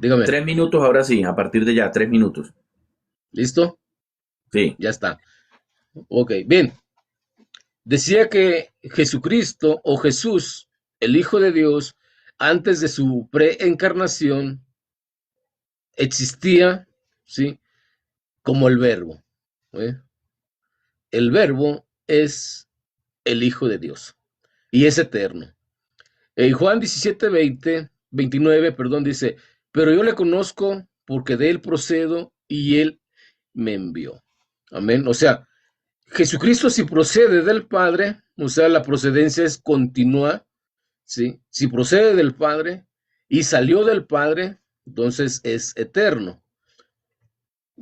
Dígame, 3 minutos ahora sí, a partir de ya, 3 minutos. ¿listo? Sí, Ya está. Ok, bien. Decía que Jesucristo o Jesús, el Hijo de Dios, antes de su preencarnación, existía, ¿sí? Como el verbo. ¿Eh? El verbo es el Hijo de Dios y es eterno. En Juan 17, 29, perdón, dice, pero yo le conozco porque de él procedo y él me envió. Amén. O sea, Jesucristo si procede del Padre, o sea, la procedencia es continua, ¿sí? Si procede del Padre y salió del Padre, entonces es eterno.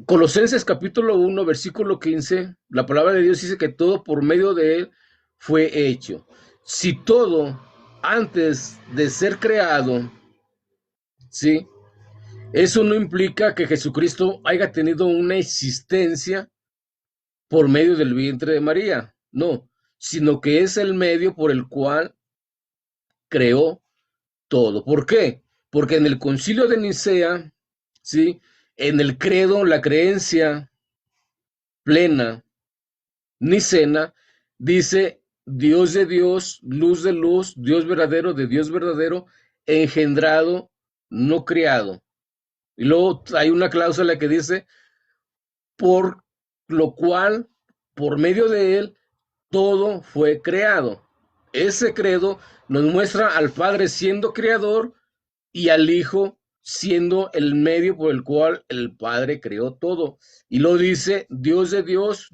Colosenses capítulo 1, versículo 15, la palabra de Dios dice que todo por medio de él fue hecho. Si todo antes de ser creado, ¿sí? Eso no implica que Jesucristo haya tenido una existencia por medio del vientre de María, no, sino que es el medio por el cual creó todo. ¿Por qué? Porque en el concilio de Nicea, ¿sí? En el credo, la creencia plena nicena, dice Dios de Dios, luz de luz, Dios verdadero de Dios verdadero, engendrado, no criado. Y luego hay una cláusula que dice, por lo cual, por medio de él, todo fue creado. Ese credo nos muestra al Padre siendo creador y al Hijo siendo el medio por el cual el Padre creó todo. Y lo dice Dios de luz,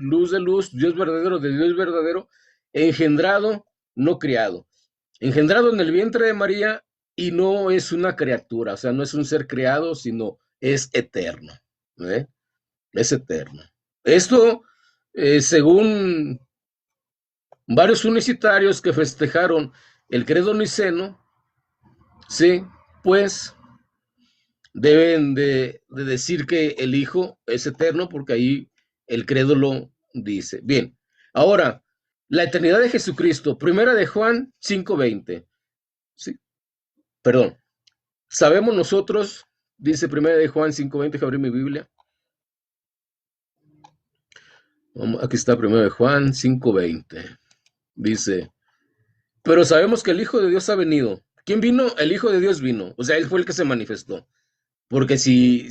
Dios verdadero de Dios verdadero, engendrado, no criado. Engendrado en el vientre de María y no es una criatura, o sea, no es un ser creado, sino es eterno. ¿Eh? Es eterno. Esto, según varios unicitarios que festejaron el credo niceno, sí, pues deben de decir que el Hijo es eterno porque ahí el credo lo dice. Bien, ahora, la eternidad de Jesucristo, primera de Juan 5:20. Sí, perdón. Sabemos nosotros, dice primera de Juan 5:20, que abrí mi Biblia. Aquí está primera de Juan 5:20. Dice, pero sabemos que el Hijo de Dios ha venido. ¿Quién vino? El Hijo de Dios vino. O sea, Él fue el que se manifestó. Porque si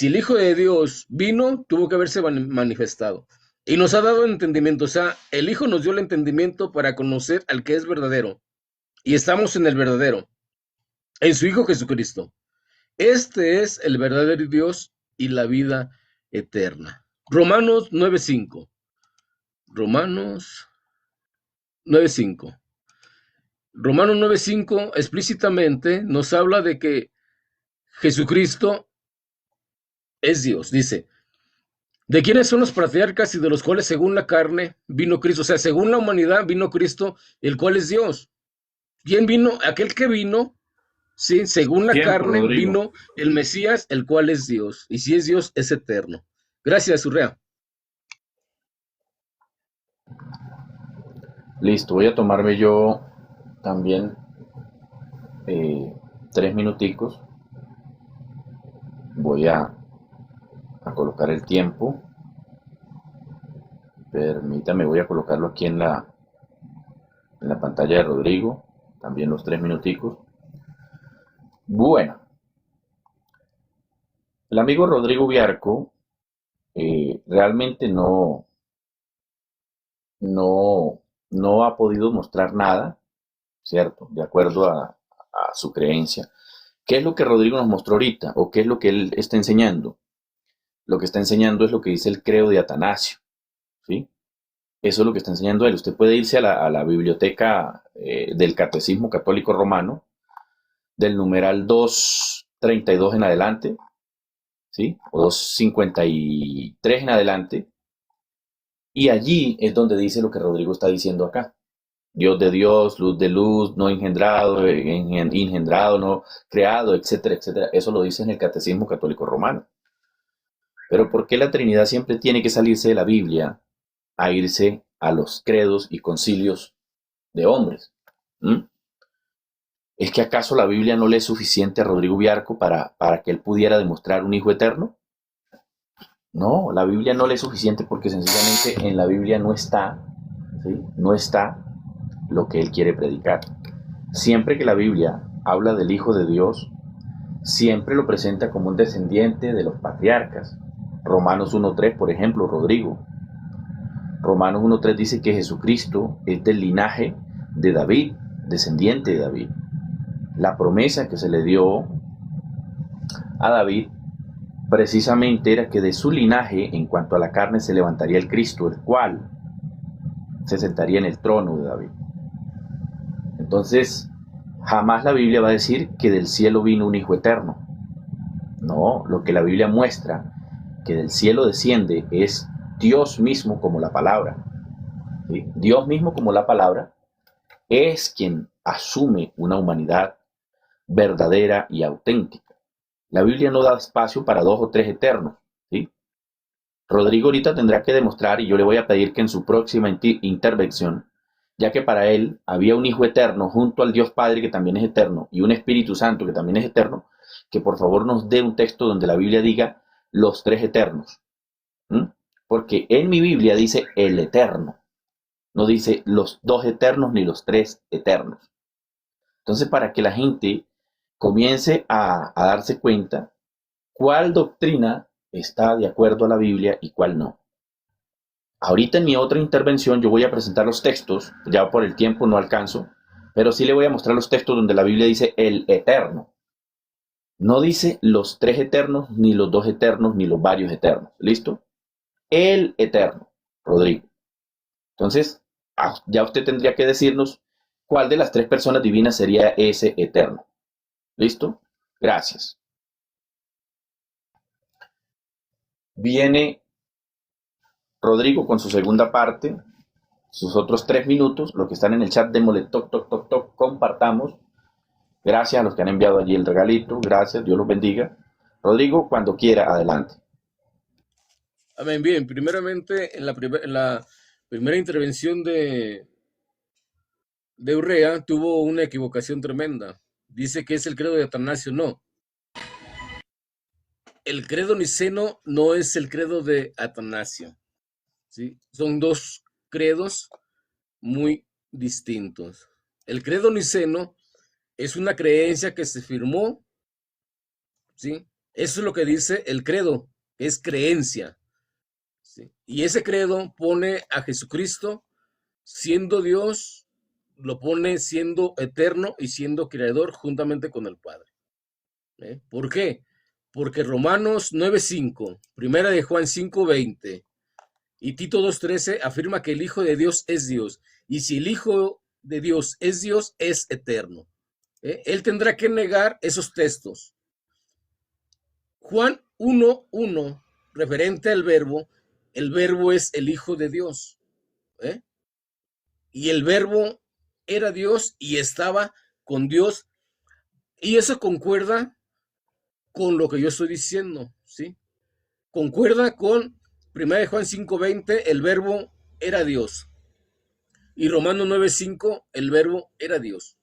el Hijo de Dios vino, tuvo que haberse manifestado. Y nos ha dado entendimiento. O sea, el Hijo nos dio el entendimiento para conocer al que es verdadero. Y estamos en el verdadero, en su Hijo Jesucristo. Este es el verdadero Dios y la vida eterna. Romanos 9:5. Romanos 9:5. Romanos 9:5 explícitamente nos habla de que Jesucristo es Dios. Dice, ¿de quiénes son los patriarcas y de los cuales según la carne vino Cristo? O sea, según la humanidad vino Cristo, el cual es Dios. ¿Quién vino? Aquel que vino, sí, según la tiempo, carne Rodrigo. vino el Mesías, el cual es Dios. Y si es Dios, es eterno. Gracias, Urrea. Listo, voy a tomarme yo también 3 minuticos. Voy a colocar el tiempo. Permítame, voy a colocarlo aquí en la pantalla de Rodrigo. También los 3 minuticos. Bueno, el amigo Rodrigo Biarco realmente no ha podido mostrar nada, ¿cierto? De acuerdo a su creencia. ¿Qué es lo que Rodrigo nos mostró ahorita? ¿O qué es lo que él está enseñando? Lo que está enseñando es lo que dice el credo de Atanasio, ¿sí? Eso es lo que está enseñando él. Usted puede irse a la biblioteca del Catecismo Católico Romano, del numeral 232 en adelante, ¿sí? O 253 en adelante, y allí es donde dice lo que Rodrigo está diciendo acá. Dios de Dios, luz de luz, no engendrado, engendrado, no creado, etcétera, etcétera. Eso lo dice en el Catecismo Católico Romano. Pero ¿por qué la Trinidad siempre tiene que salirse de la Biblia a irse a los credos y concilios de hombres? ¿Mm? ¿Es que acaso la Biblia no le es suficiente a Rodrigo Biarco para que él pudiera demostrar un hijo eterno? No, la Biblia no le es suficiente porque sencillamente en la Biblia no está, ¿sí? No está lo que él quiere predicar. Siempre que la Biblia habla del Hijo de Dios, siempre lo presenta como un descendiente de los patriarcas. Romanos 1.3, por ejemplo, Rodrigo. Romanos 1.3 dice que Jesucristo es del linaje de David, descendiente de David. La promesa que se le dio a David precisamente era que de su linaje, en cuanto a la carne, se levantaría el Cristo, el cual se sentaría en el trono de David. Entonces, jamás la Biblia va a decir que del cielo vino un hijo eterno. No, lo que la Biblia muestra que del cielo desciende es Dios mismo como la palabra. ¿Sí? Dios mismo como la palabra es quien asume una humanidad verdadera y auténtica. La Biblia no da espacio para dos o tres eternos. ¿Sí? Rodrigo ahorita tendrá que demostrar, y yo le voy a pedir que en su próxima intervención, ya que para él había un Hijo eterno junto al Dios Padre que también es eterno y un Espíritu Santo que también es eterno, que por favor nos dé un texto donde la Biblia diga los tres eternos. Porque en mi Biblia dice el eterno, no dice los dos eternos ni los tres eternos. Entonces, para que la gente comience a darse cuenta cuál doctrina está de acuerdo a la Biblia y cuál no. Ahorita en mi otra intervención yo voy a presentar los textos, ya por el tiempo no alcanzo, pero sí le voy a mostrar los textos donde la Biblia dice el eterno. No dice los tres eternos, ni los dos eternos, ni los varios eternos. ¿Listo? El eterno, Rodrigo. Entonces, ya usted tendría que decirnos cuál de las tres personas divinas sería ese eterno. ¿Listo? Gracias. Viene Rodrigo con su segunda parte, sus otros 3 minutos. Los que están en el chat, démosle toc, toc, toc, toc, compartamos. Gracias a los que han enviado allí el regalito. Gracias, Dios los bendiga. Rodrigo, cuando quiera, adelante. Amén. Bien, primeramente, en la primera intervención de Urrea tuvo una equivocación tremenda. Dice que es el credo de Atanasio. No. El credo niceno no es el credo de Atanasio. ¿Sí? Son dos credos muy distintos. El credo niceno es una creencia que se firmó, ¿sí? Eso es lo que dice el credo, es creencia, ¿sí? Y ese credo pone a Jesucristo siendo Dios, lo pone siendo eterno y siendo creador juntamente con el Padre. ¿Por qué? Porque Romanos 9:5, Primera de Juan 5:20 y Tito 2:13 afirma que el Hijo de Dios es Dios. Y si el Hijo de Dios, es eterno. Él tendrá que negar esos textos. Juan 1:1, referente al verbo, el verbo es el Hijo de Dios. Y el verbo era Dios y estaba con Dios. Y eso concuerda con lo que yo estoy diciendo, ¿sí? Concuerda con 1 Juan 5:20, el verbo era Dios. Y Romanos 9:5, el verbo era Dios.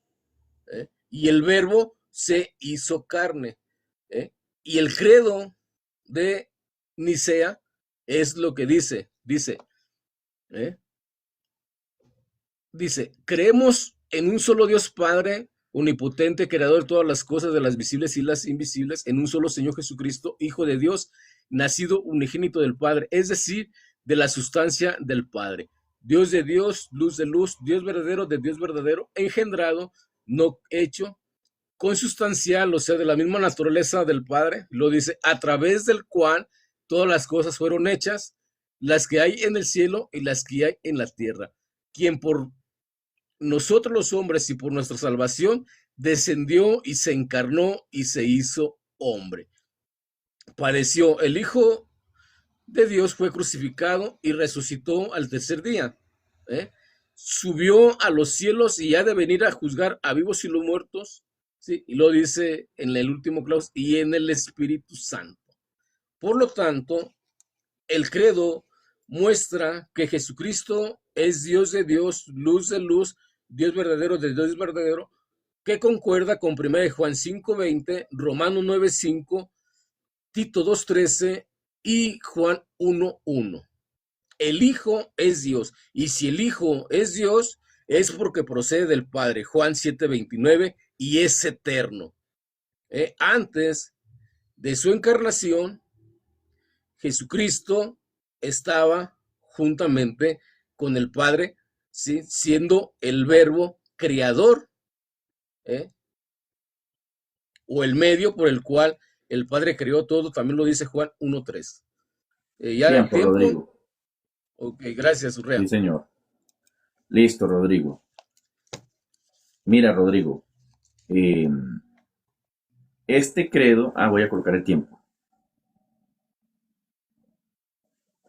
Y el verbo se hizo carne. Y el credo de Nicea es lo que dice. Dice, creemos en un solo Dios Padre, omnipotente, creador de todas las cosas, de las visibles y las invisibles, en un solo Señor Jesucristo, Hijo de Dios, nacido unigénito del Padre, es decir, de la sustancia del Padre. Dios de Dios, luz de luz, Dios verdadero de Dios verdadero, engendrado, no hecho, consustancial, o sea, de la misma naturaleza del Padre, lo dice, a través del cual todas las cosas fueron hechas, las que hay en el cielo y las que hay en la tierra, quien por nosotros los hombres y por nuestra salvación descendió y se encarnó y se hizo hombre. Padeció, el Hijo de Dios fue crucificado y resucitó al tercer día. Subió a los cielos y ha de venir a juzgar a vivos y los muertos. ¿Sí? Y lo dice en el último claus, y en el Espíritu Santo. Por lo tanto, el credo muestra que Jesucristo es Dios de Dios, luz de luz, Dios verdadero de Dios verdadero, que concuerda con 1 de Juan 5:20, Romanos 9:5, Tito 2:13 y Juan 1:1. El Hijo es Dios, y si el Hijo es Dios, es porque procede del Padre, Juan 7:29, y es eterno. Antes de su encarnación, Jesucristo estaba juntamente con el Padre, ¿sí? Siendo el verbo creador, ¿eh? O el medio por el cual el Padre creó todo, también lo dice Juan 1:3. Ya el Tiempo, tiempo. Rodrigo. Ok, gracias, Sí, Urrea. señor. Listo, Rodrigo. Mira, Rodrigo, eh, este credo, voy a colocar el tiempo.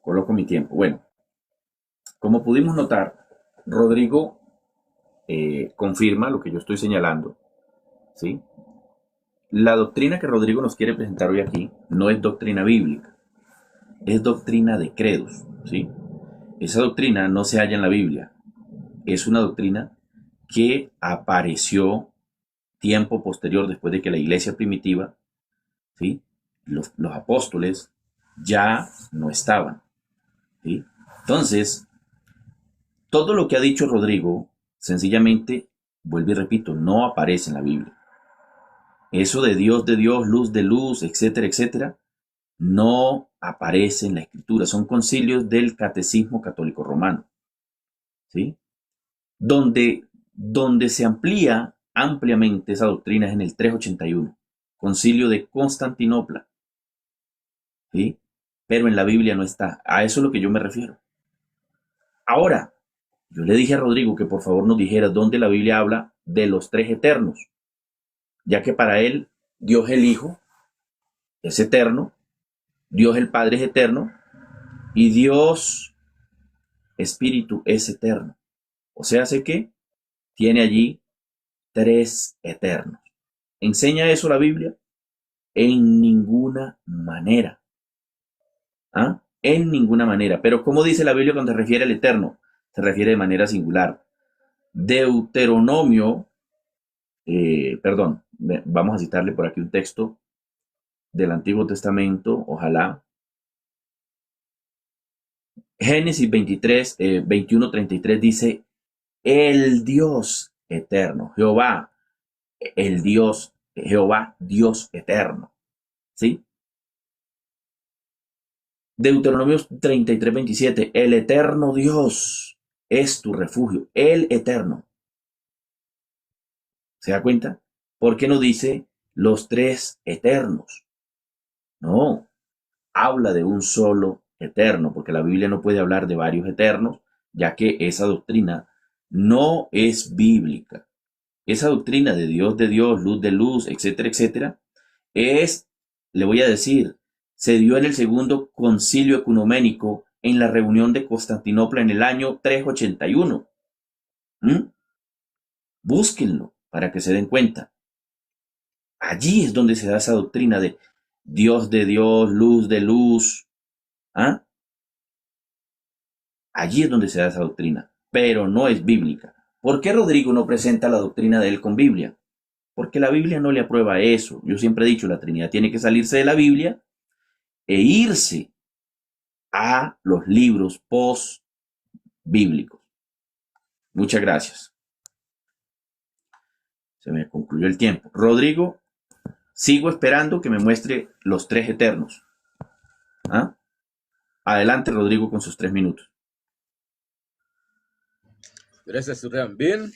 Coloco mi tiempo. Bueno, como pudimos notar, Rodrigo confirma lo que yo estoy señalando, ¿sí? La doctrina que Rodrigo nos quiere presentar hoy aquí no es doctrina bíblica, es doctrina de credos, ¿sí? Esa doctrina no se halla en la Biblia, es una doctrina que apareció tiempo posterior después de que la iglesia primitiva, ¿sí? Los apóstoles ya no estaban, ¿sí? Entonces, todo lo que ha dicho Rodrigo, sencillamente, vuelvo y repito, no aparece en la Biblia. Eso de Dios, luz de luz, etcétera, etcétera, no aparece en la Escritura. Son concilios del Catecismo Católico Romano, ¿sí? Donde se amplía ampliamente esa doctrina es en el 381, concilio de Constantinopla, ¿sí? Pero en la Biblia no está. A eso es lo que yo me refiero. Ahora, yo le dije a Rodrigo que por favor nos dijera dónde la Biblia habla de los tres eternos, ya que para él Dios el Hijo es eterno, Dios el Padre es eterno y Dios Espíritu es eterno. O sea, sé que tiene allí tres eternos. ¿Enseña eso la Biblia? En ninguna manera. En ninguna manera. Pero ¿cómo dice la Biblia cuando se refiere al eterno? Se refiere de manera singular. Deuteronomio, vamos a citarle por aquí un texto del Antiguo Testamento, ojalá. Génesis 23, 21, 33 dice, el Dios eterno, Jehová, el Dios, Jehová, Dios eterno. ¿Sí? Deuteronomio 33, 27, el eterno Dios es tu refugio, el eterno. ¿Se da cuenta? ¿Por qué no dice los tres eternos? No, habla de un solo eterno, porque la Biblia no puede hablar de varios eternos, ya que esa doctrina no es bíblica. Esa doctrina de Dios, luz de luz, etcétera, etcétera, le voy a decir, se dio en el segundo concilio ecuménico en la reunión de Constantinopla en el año 381. Búsquenlo para que se den cuenta. Allí es donde se da esa doctrina de Dios, luz de luz. Allí es donde se da esa doctrina, pero no es bíblica. ¿Por qué Rodrigo no presenta la doctrina de él con Biblia? Porque la Biblia no le aprueba eso. Yo siempre he dicho, la Trinidad tiene que salirse de la Biblia e irse a los libros post-bíblicos. Muchas gracias. Se me concluyó el tiempo. Rodrigo, sigo esperando que me muestre los tres eternos. Adelante, Rodrigo, con sus 3 minutos. Gracias, Urrea. Bien.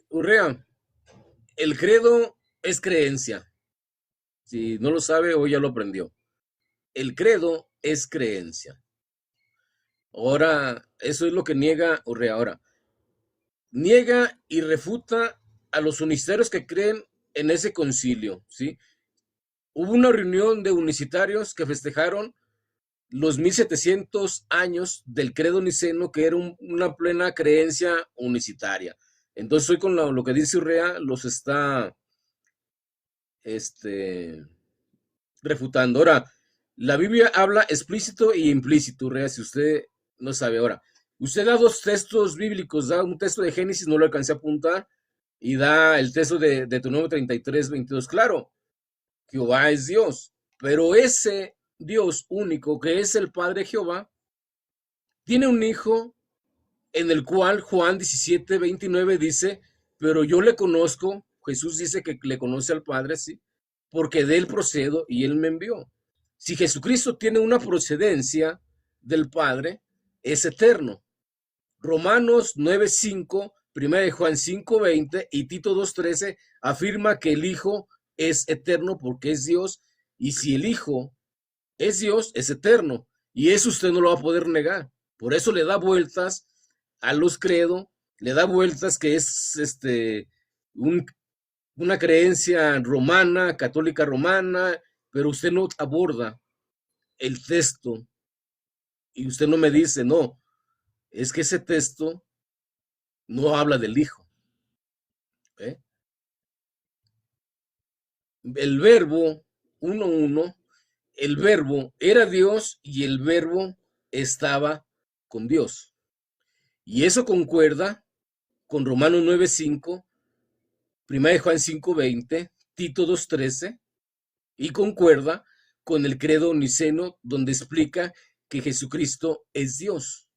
Urrea, el credo es creencia. Si no lo sabe, hoy ya lo aprendió. El credo es creencia. Ahora, eso es lo que niega Urrea. Ahora, niega y refuta a los unicitarios que creen en ese concilio, ¿sí? Hubo una reunión de unicitarios que festejaron los 1700 años del credo niceno, que era una plena creencia unicitaria. Entonces, hoy con lo que dice Urrea, los está refutando. Ahora, la Biblia habla explícito y implícito, Urrea, si usted no sabe. Ahora, usted da dos textos bíblicos, da un texto de Génesis, no lo alcancé a apuntar, y da el texto de Deuteronomio 33:22. Claro, Jehová es Dios, pero ese Dios único que es el Padre Jehová, tiene un hijo en el cual Juan 17:29 dice, pero yo le conozco, Jesús dice que le conoce al Padre, sí, porque de él procedo y él me envió. Si Jesucristo tiene una procedencia del Padre, es eterno. Romanos 9:5, 1 de Juan 5:20 y Tito 2:13 afirma que el Hijo es eterno porque es Dios, y si el Hijo es Dios, es eterno, y eso usted no lo va a poder negar. Por eso le da vueltas a los credo, le da vueltas que es un, una creencia romana, católica romana, pero usted no aborda el texto y usted no me dice, no, es que ese texto no habla del Hijo. ¿Eh? El verbo 1:1, el verbo era Dios y el verbo estaba con Dios. Y eso concuerda con Romanos 9:5, 1 de Juan 5:20, Tito 2:13, y concuerda con el credo niceno donde explica que Jesucristo es Dios.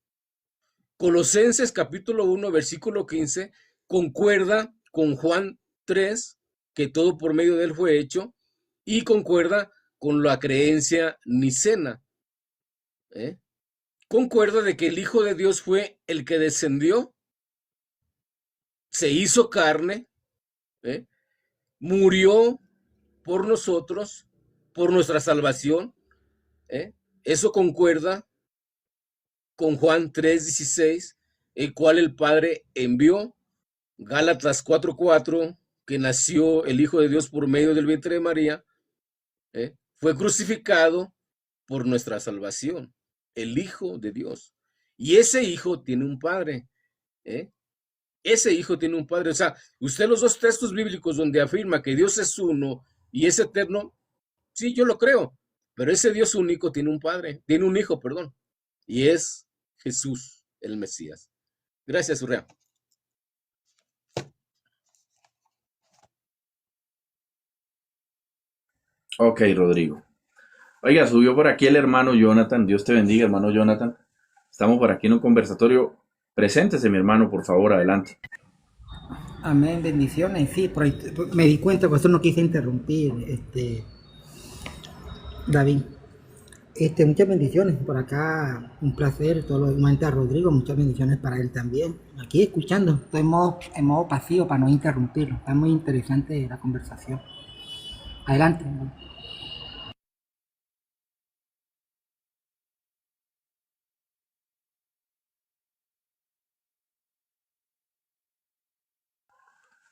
Colosenses capítulo 1, versículo 15, concuerda con Juan 3, que todo por medio de él fue hecho, y concuerda con la creencia nicena. ¿Eh? Concuerda de que el Hijo de Dios fue el que descendió, se hizo carne, ¿eh? Murió por nosotros, por nuestra salvación. ¿Eh? Eso concuerda con Juan 3:16, el cual el Padre envió. Gálatas 4:4, que nació el Hijo de Dios por medio del vientre de María, fue crucificado por nuestra salvación, el Hijo de Dios. Y ese Hijo tiene un Padre. ¿Eh? Ese Hijo tiene un Padre. O sea, usted los dos textos bíblicos donde afirma que Dios es uno y es eterno, sí, yo lo creo, pero ese Dios único tiene un Padre, tiene un Hijo, perdón, y es Jesús, el Mesías. Gracias, Urrea. Ok, Rodrigo. Oiga, subió por aquí el hermano Jonathan. Dios te bendiga, hermano Jonathan. Estamos por aquí en un conversatorio. Preséntese, mi hermano, por favor, adelante. Amén, bendiciones. Sí, me di cuenta, por eso no quise interrumpir, David. Muchas bendiciones por acá, un placer, todo lo demás a Rodrigo, muchas bendiciones para él también. Aquí escuchando, estoy en modo pasivo para no interrumpirlo. Está muy interesante la conversación. Adelante.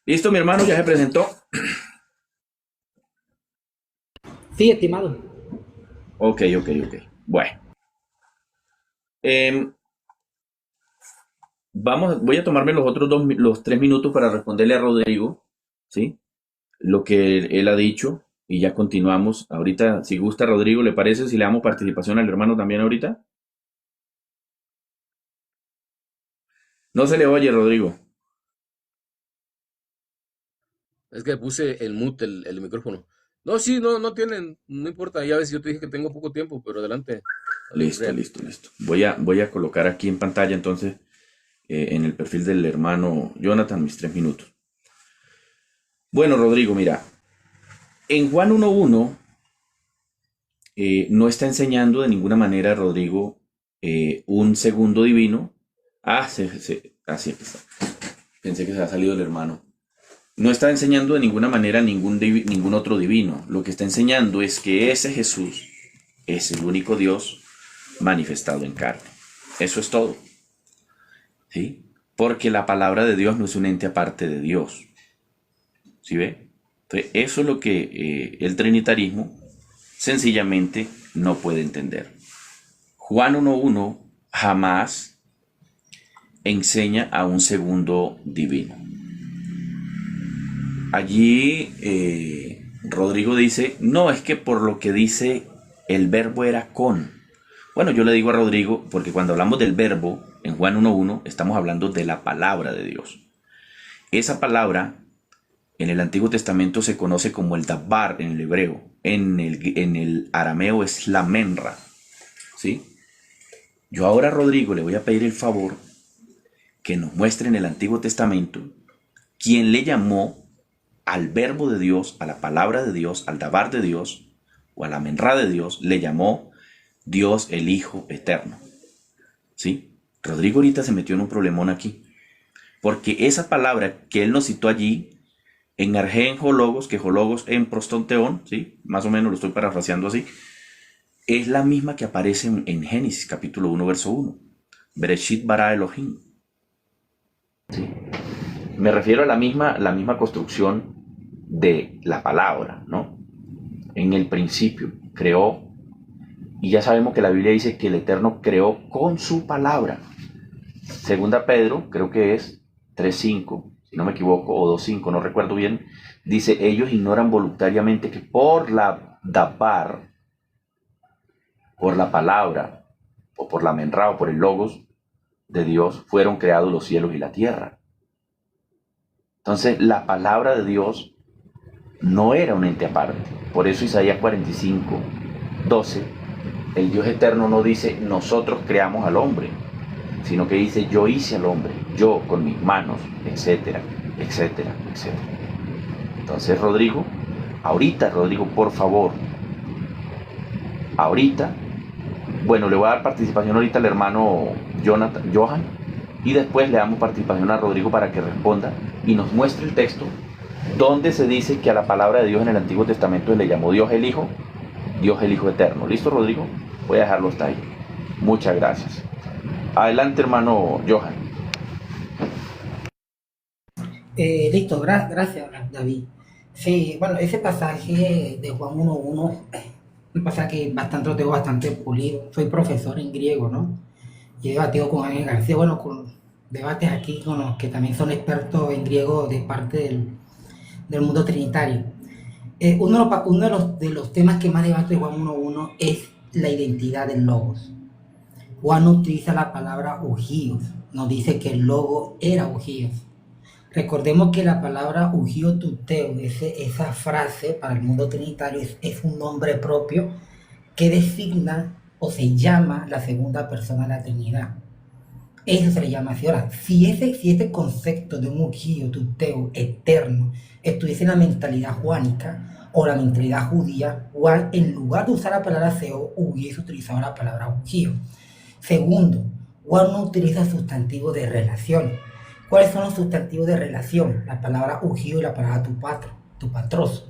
Listo, mi hermano, ya se presentó. Sí, estimado. Ok. Bueno. Voy a tomarme los 3 minutos para responderle a Rodrigo, ¿sí? Lo que él ha dicho y ya continuamos. Ahorita, si gusta, Rodrigo, ¿le parece si le damos participación al hermano también ahorita? No se le oye, Rodrigo. Es que puse el mute, el micrófono. No, sí, no tienen, no importa. Ya ves, yo te dije que tengo poco tiempo, pero adelante. Listo. Voy a colocar aquí en pantalla entonces, en el perfil del hermano Jonathan, mis 3 minutos. Bueno, Rodrigo, mira, en Juan 1:1 no está enseñando de ninguna manera, Rodrigo, un segundo divino. Así está. Pensé que se ha salido el hermano. No está enseñando de ninguna manera ningún otro divino. Lo que está enseñando es que ese Jesús es el único Dios manifestado en carne. Eso es todo. ¿Sí? Porque la palabra de Dios no es un ente aparte de Dios. ¿Sí ve? Entonces, eso es lo que el trinitarismo sencillamente no puede entender. Juan 1:1 jamás enseña a un segundo divino. Allí Rodrigo dice, no, es que por lo que dice el verbo era con. Bueno, yo le digo a Rodrigo, porque cuando hablamos del verbo en Juan 1:1 estamos hablando de la palabra de Dios. Esa palabra en el Antiguo Testamento se conoce como el Dabar en el hebreo. En el arameo es la menra. ¿Sí? Yo ahora, Rodrigo, le voy a pedir el favor que nos muestre en el Antiguo Testamento quién le llamó al verbo de Dios, a la palabra de Dios, al Dabar de Dios o a la menra de Dios, le llamó Dios el Hijo Eterno. ¿Sí? Rodrigo ahorita se metió en un problemón aquí, porque esa palabra que él nos citó allí, en argen hologos, que hologos en prostonteón, ¿sí? Más o menos lo estoy parafraseando así, es la misma que aparece en Génesis capítulo 1, verso 1. Bereshit bara Elohim. ¿Sí? Me refiero a la misma construcción de la palabra, ¿no? En el principio creó, y ya sabemos que la Biblia dice que el Eterno creó con su palabra. Segunda Pedro, creo que es 3:5, si no me equivoco, o 2:5, no recuerdo bien, dice, ellos ignoran voluntariamente que por la dabar, por la palabra, o por la menra, o por el logos de Dios, fueron creados los cielos y la tierra. Entonces, la palabra de Dios no era un ente aparte. Por eso Isaías 45:12, el Dios eterno no dice, nosotros creamos al hombre, sino que dice, yo hice al hombre, yo con mis manos, etcétera, etcétera, etcétera. Entonces, Rodrigo, por favor, ahorita, bueno, le voy a dar participación ahorita al hermano Johan, y después le damos participación a Rodrigo para que responda y nos muestre el texto donde se dice que a la palabra de Dios en el Antiguo Testamento le llamó Dios el Hijo Eterno. ¿Listo, Rodrigo? Voy a dejarlo hasta ahí. Muchas gracias. Adelante, hermano Johan. Listo, gracias, David. Sí, bueno, ese pasaje de Juan 1:1, un pasaje bastante, lo tengo bastante pulido. Soy profesor en griego, ¿no? Y he debatido con Ángel García, bueno, con debates aquí con los que también son expertos en griego de parte del mundo trinitario. Uno de los temas que más debate Juan 1:1 es la identidad del logos. Juan utiliza la palabra ugíos, nos dice que el logo era ugíos. Recordemos que la palabra ugío tuteo, esa frase para el mundo trinitario es un nombre propio que designa o se llama la segunda persona de la Trinidad. Eso se le llama así. Ahora, si ese concepto de un ugío tuteo eterno estuviese en la mentalidad juánica o la mentalidad judía, Juan, en lugar de usar la palabra seo, hubiese utilizado la palabra ugío. Segundo, Juan no utiliza sustantivos de relación. ¿Cuáles son los sustantivos de relación? La palabra ugío y la palabra tu patroso.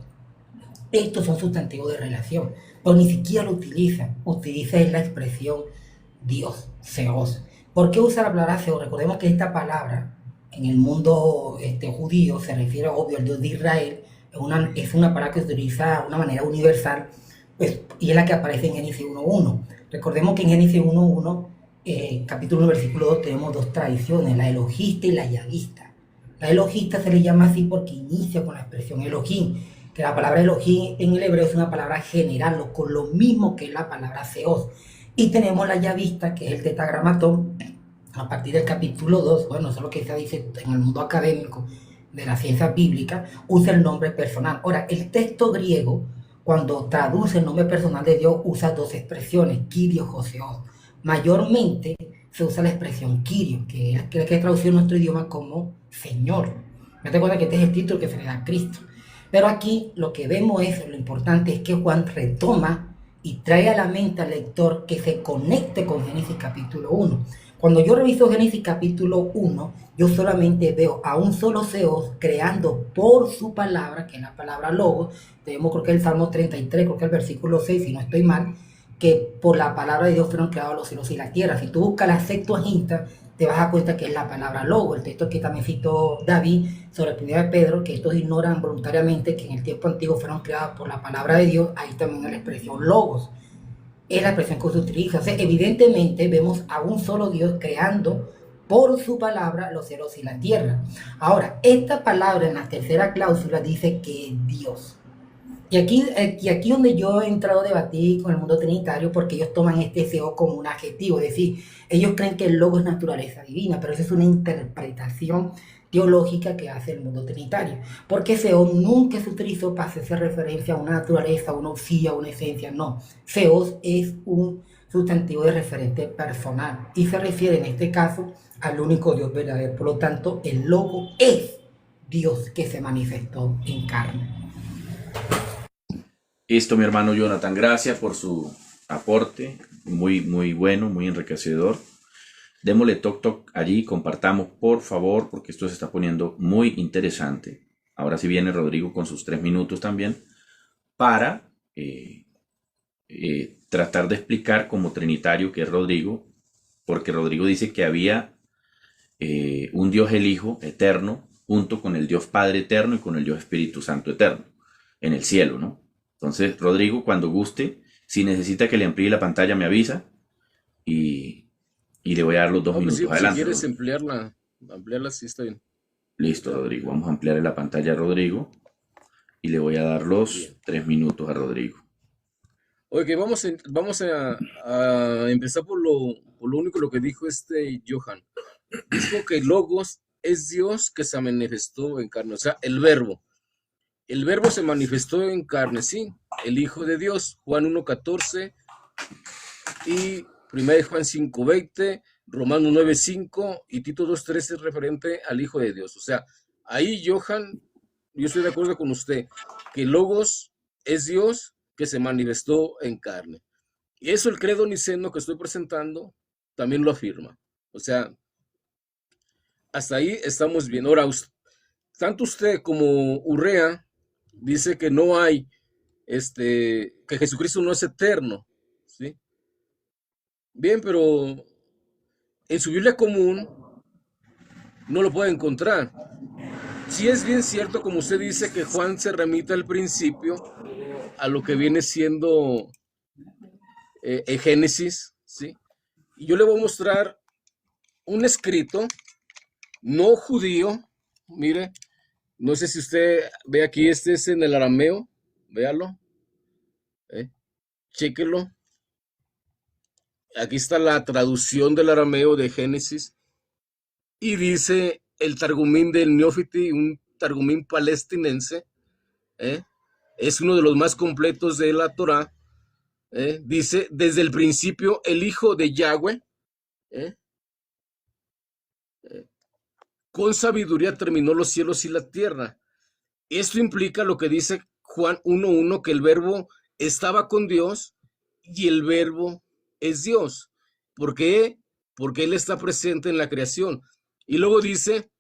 Estos son sustantivos de relación, pero ni siquiera lo utiliza. Utiliza la expresión Dios, Seos. ¿Por qué usa la palabra Seos? Recordemos que esta palabra en el mundo judío se refiere, obvio, al Dios de Israel. Es una palabra que se utiliza de una manera universal, pues, y es la que aparece en Génesis 1:1. Recordemos que en Génesis 1:1, capítulo 1, versículo 2, tenemos dos tradiciones, la elogista y la yavista. La elogista se le llama así porque inicia con la expresión Elohim, que la palabra Elohim en el hebreo es una palabra general, con lo mismo que es la palabra Seos. Y tenemos la yavista, que es el tetragramatón, a partir del capítulo 2, bueno, eso es lo que se dice en el mundo académico de la ciencia bíblica, usa el nombre personal. Ahora, el texto griego, cuando traduce el nombre personal de Dios, usa dos expresiones, Kyrios o Seos. Mayormente se usa la expresión Kyrios, que es la que traduce en nuestro idioma como Señor. Me te cuenta que este es el título que se le da a Cristo. Pero aquí lo que vemos lo importante es que Juan retoma y trae a la mente al lector que se conecte con Génesis capítulo 1. Cuando yo reviso Génesis capítulo 1, yo solamente veo a un solo Seos creando por su palabra, que es la palabra logos. Tenemos, creo que el Salmo 33, creo que el versículo 6, si no estoy mal, que por la palabra de Dios fueron creados los cielos y la tierra. Si tú buscas la Septuaginta, te vas a dar cuenta que es la palabra logo, el texto que también citó David sobre el 1 de Pedro, que estos ignoran voluntariamente que en el tiempo antiguo fueron creados por la palabra de Dios. Ahí también es la expresión logos, es la expresión que se utiliza. O sea, evidentemente vemos a un solo Dios creando por su palabra los cielos y la tierra. Ahora, esta palabra en la tercera cláusula dice que es Dios. Y aquí donde yo he entrado a debatir con el mundo trinitario, porque ellos toman este Seo como un adjetivo, es decir, ellos creen que el logo es naturaleza divina, pero esa es una interpretación teológica que hace el mundo trinitario. Porque Theos nunca se utilizó para hacer referencia a una naturaleza, a una usía, a una esencia, no. Theos es un sustantivo de referente personal y se refiere en este caso al único Dios verdadero. Por lo tanto, el Logo es Dios que se manifestó en carne. Listo, mi hermano Jonathan, gracias por su aporte, muy, muy bueno, muy enriquecedor. Démosle toc allí, compartamos por favor, porque esto se está poniendo muy interesante. Ahora sí viene Rodrigo con sus 3 minutos también para tratar de explicar como trinitario que es Rodrigo, porque Rodrigo dice que había un Dios el Hijo eterno junto con el Dios Padre eterno y con el Dios Espíritu Santo eterno en el cielo, ¿no? Entonces, Rodrigo, cuando guste, si necesita que le amplíe la pantalla, me avisa y le voy a dar los 2 minutos. Sí, adelante. Si quieres Rodrigo. ampliarla, sí está bien. Listo, Rodrigo. Vamos a ampliar la pantalla a Rodrigo y le voy a dar los 3 minutos a Rodrigo. Oye, vamos a empezar por lo único lo que dijo Johan. Dijo que Logos es Dios que se manifestó en carne, o sea, el verbo. El verbo se manifestó en carne, sí, el Hijo de Dios, Juan 1:14 y 1 Juan 5:20, Romanos 9:5 y Tito 2:13 es referente al Hijo de Dios. O sea, ahí, Johan, yo estoy de acuerdo con usted, que Logos es Dios que se manifestó en carne. Y eso el credo niceno que estoy presentando también lo afirma. O sea, hasta ahí estamos bien. Ahora, tanto usted como Urrea dice que no hay, que Jesucristo no es eterno, ¿sí? Bien, pero en su Biblia común no lo puede encontrar. Sí es bien cierto, como usted dice, que Juan se remite al principio, a lo que viene siendo Génesis, ¿sí? Y yo le voy a mostrar un escrito no judío, mire, no sé si usted ve aquí, este es en el arameo, véalo, chéquelo. Aquí está la traducción del arameo de Génesis y dice el Targumín del Neófiti, un Targumín palestinense, es uno de los más completos de la Torá. Dice, desde el principio el Hijo de Yahweh, con sabiduría terminó los cielos y la tierra. Esto implica lo que dice Juan 1:1, que el verbo estaba con Dios y el verbo es Dios. ¿Por qué? Porque Él está presente en la creación. Y luego dice,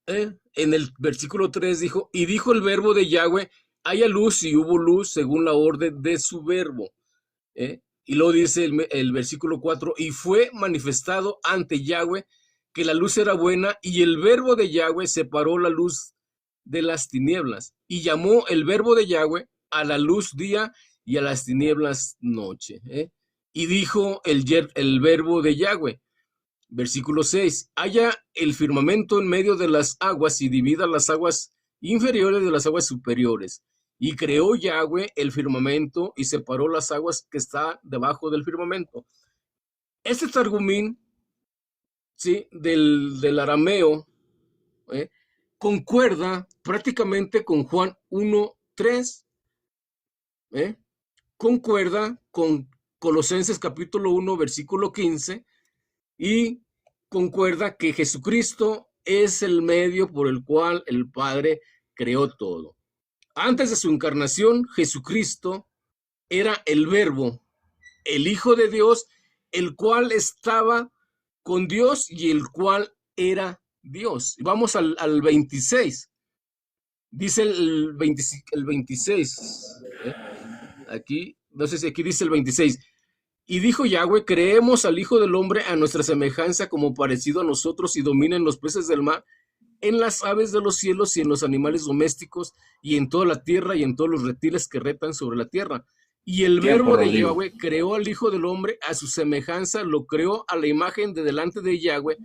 en el versículo 3 dijo, y dijo el verbo de Yahweh, haya luz y hubo luz según la orden de su verbo. Y luego dice el versículo 4, y fue manifestado ante Yahweh que la luz era buena y el verbo de Yahweh separó la luz de las tinieblas y llamó el verbo de Yahweh a la luz día y a las tinieblas noche. Y dijo el verbo de Yahweh, versículo 6, haya el firmamento en medio de las aguas y divida las aguas inferiores de las aguas superiores. Y creó Yahweh el firmamento y separó las aguas que están debajo del firmamento. Este Targumín, ¿sí?, del arameo, concuerda prácticamente con Juan 1:3, concuerda con Colosenses capítulo 1, versículo 15, y concuerda que Jesucristo es el medio por el cual el Padre creó todo. Antes de su encarnación, Jesucristo era el Verbo, el Hijo de Dios, el cual estaba con Dios y el cual era Dios. Vamos al 26. Dice el 26. Aquí, no sé si aquí dice el 26. Y dijo Yahweh, creemos al Hijo del Hombre a nuestra semejanza como parecido a nosotros y domina en los peces del mar, en las aves de los cielos y en los animales domésticos y en toda la tierra y en todos los reptiles que retan sobre la tierra. Y el verbo de Yahweh creó al Hijo del Hombre a su semejanza, lo creó a la imagen de delante de Yahweh,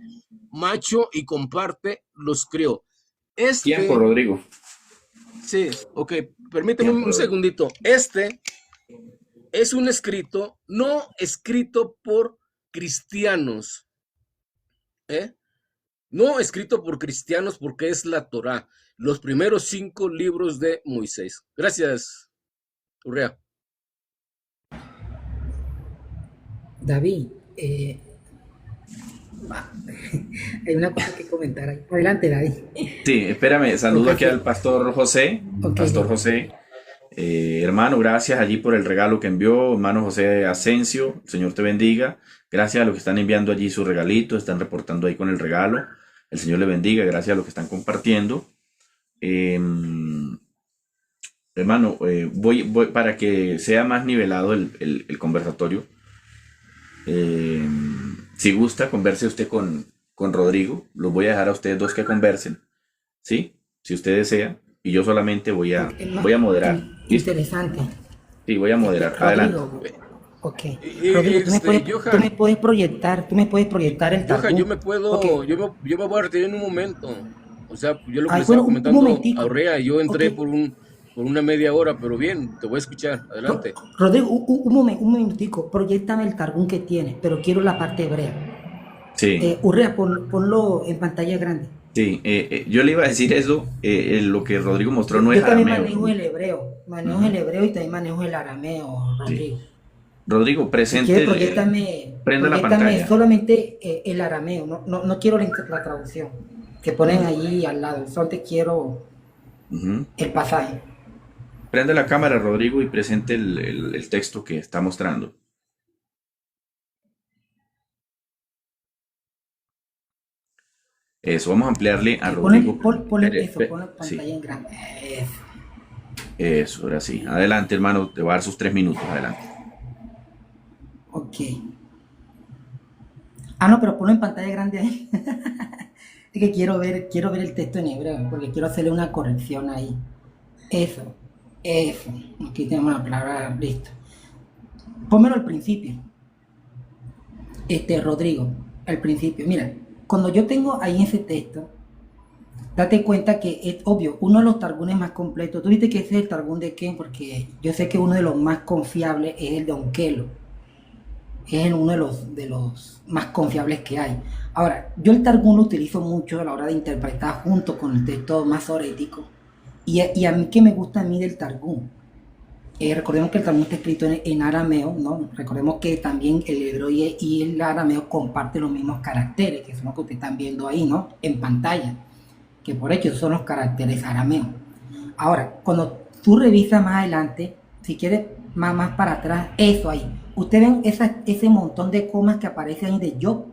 macho y comparte los creó. Tiempo, Rodrigo. Sí, ok, permíteme un segundito. Es un escrito, no escrito por cristianos, no escrito por cristianos porque es la Torá, los primeros 5 libros de Moisés. Gracias, Urrea. David, hay una cosa que comentar ahí. Adelante, David. Sí, espérame, saludo Ok, aquí al pastor José. ok, Pastor José, hermano, gracias allí por el regalo que envió, hermano José Asensio, el Señor te bendiga. Gracias a los que están enviando allí su regalito, están reportando ahí con el regalo. El Señor le bendiga, gracias a los que están compartiendo. Hermano, voy para que sea más nivelado el conversatorio. Eh, si gusta, converse usted con Rodrigo. Los voy a dejar a ustedes dos que conversen, ¿sí? Si usted desea. Y yo solamente ok, no, voy a moderar. ¿Listo? interesante. Sí, voy a moderar. Adelante. Rodrigo, ok. Rodrigo, tú Johan, me puedes proyectar el Johan, Targum. Ok, yo me voy a retirar en un momento. O sea, yo lo que le ay, estaba bueno, un comentando a momentico. Urrea, yo Ok, entré por una media hora, pero bien, te voy a escuchar. Adelante. Rodrigo, un momentico, proyectame el Targum que tiene, pero quiero la parte hebrea. Sí, Urrea, ponlo en pantalla grande. sí. Yo le iba a decir eso. Lo que Rodrigo mostró no es Yo también arameo. manejo el hebreo, Ujú, y también manejo el arameo, sí. Rodrigo. Rodrigo, Si quieres, prenda la proyectame pantalla. solamente el arameo, no quiero la traducción que ponen allí al lado, solamente quiero Ujú. el pasaje. Prende la cámara, Rodrigo, y presente el texto que está mostrando. Eso, vamos a ampliarle a Rodrigo. Pon la Sí, pantalla en grande. Eso. eso, ahora sí. Adelante, hermano, te voy a dar sus 3 minutos. Adelante. Ok. Ah, no, pero ponlo en pantalla grande ahí. Es que quiero ver el texto en hebreo, porque quiero hacerle una corrección ahí. Eso, eso. Aquí tenemos la palabra, listo. Pónmelo al principio. Rodrigo, al principio. Mira, cuando yo tengo ahí ese texto, date cuenta que es obvio, uno de los targunes más completos. Tú viste que ese es el targún de Ken, porque yo sé que uno de los más confiables es el de Onkelo. Es uno de los más confiables que hay. Ahora, yo el targún lo utilizo mucho a la hora de interpretar junto con el texto masorético. Y a mí que me gusta a mí del targún. Recordemos que el Talmud está escrito en arameo, ¿no? Recordemos que también el hebreo y el arameo comparten los mismos caracteres, que son los que ustedes están viendo ahí, ¿no? En pantalla, que por hecho son los caracteres arameos. Ahora, cuando tú revisas más adelante, si quieres más para atrás, eso ahí. Ustedes ven ese montón de comas que aparecen ahí de Job,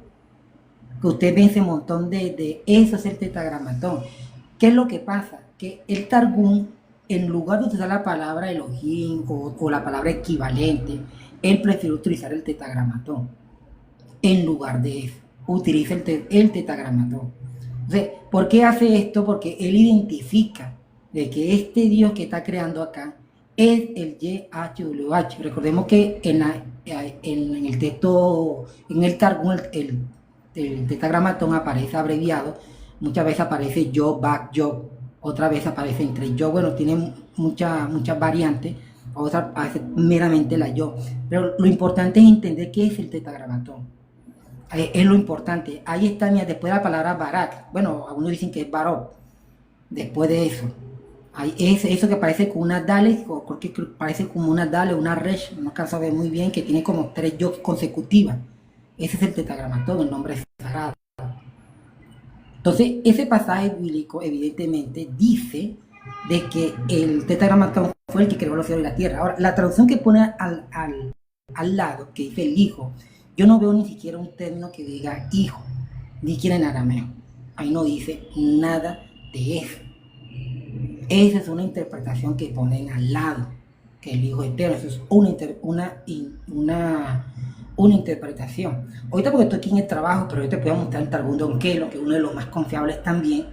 que usted ve ese montón eso es el tetragramatón. ¿Qué es lo que pasa? Que el Targum, en lugar de utilizar la palabra Elohim o la palabra equivalente, él prefiere utilizar el tetragramatón. En lugar de eso, utiliza el tetragramatón. Entonces, ¿por qué hace esto? Porque él identifica de que este Dios que está creando acá es el YHWH. Recordemos que en el texto, en el Targum, el tetragramatón aparece abreviado. Muchas veces aparece yo, back, yo. Otra vez aparece entre yo. Bueno, tiene muchas variantes. Otra aparece meramente la yo. Pero lo importante es entender qué es el tetragramatón. Es lo importante. Ahí está, mira, después de la palabra barak. Bueno, algunos dicen que es barok. Después de eso. Hay eso que parece como una dale, o creo que parece como una dale, una resh, no alcanzo a ver muy bien, que tiene como 3 yo consecutivas. Ese es el tetragramatón, el nombre sagrado. Entonces, ese pasaje bíblico evidentemente dice de que el tetragramatón fue el que creó los cielos y la tierra. Ahora, la traducción que pone al lado, que dice el hijo, yo no veo ni siquiera un término que diga hijo, ni siquiera en arameo. Ahí no dice nada de eso. Esa es una interpretación que ponen al lado, que el hijo eterno. Eso es una interpretación. Ahorita porque estoy aquí en el trabajo, pero yo te puedo mostrar el Targum de Onkelo, que es uno de los más confiables también.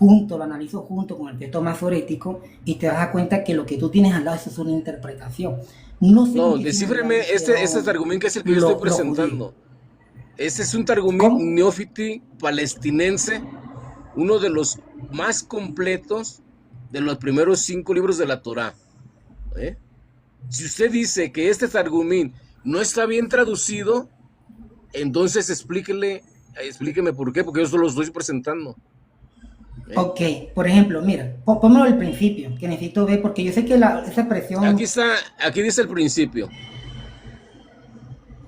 Lo analizo junto con el texto masorético y te das a cuenta que lo que tú tienes al lado, eso es una interpretación. No, descífreme este Targumín que es el que yo estoy presentando. Este es un Targumín neófiti palestinense, uno de los más completos de los primeros 5 libros de la Torá. Si usted dice que este Targumín no está bien traducido, entonces explíquele Explíqueme por qué, porque yo solo lo estoy presentando. Ok, por ejemplo, mira, pónmelo al principio, que necesito ver, porque yo sé que esa expresión, Aquí está, aquí dice el principio.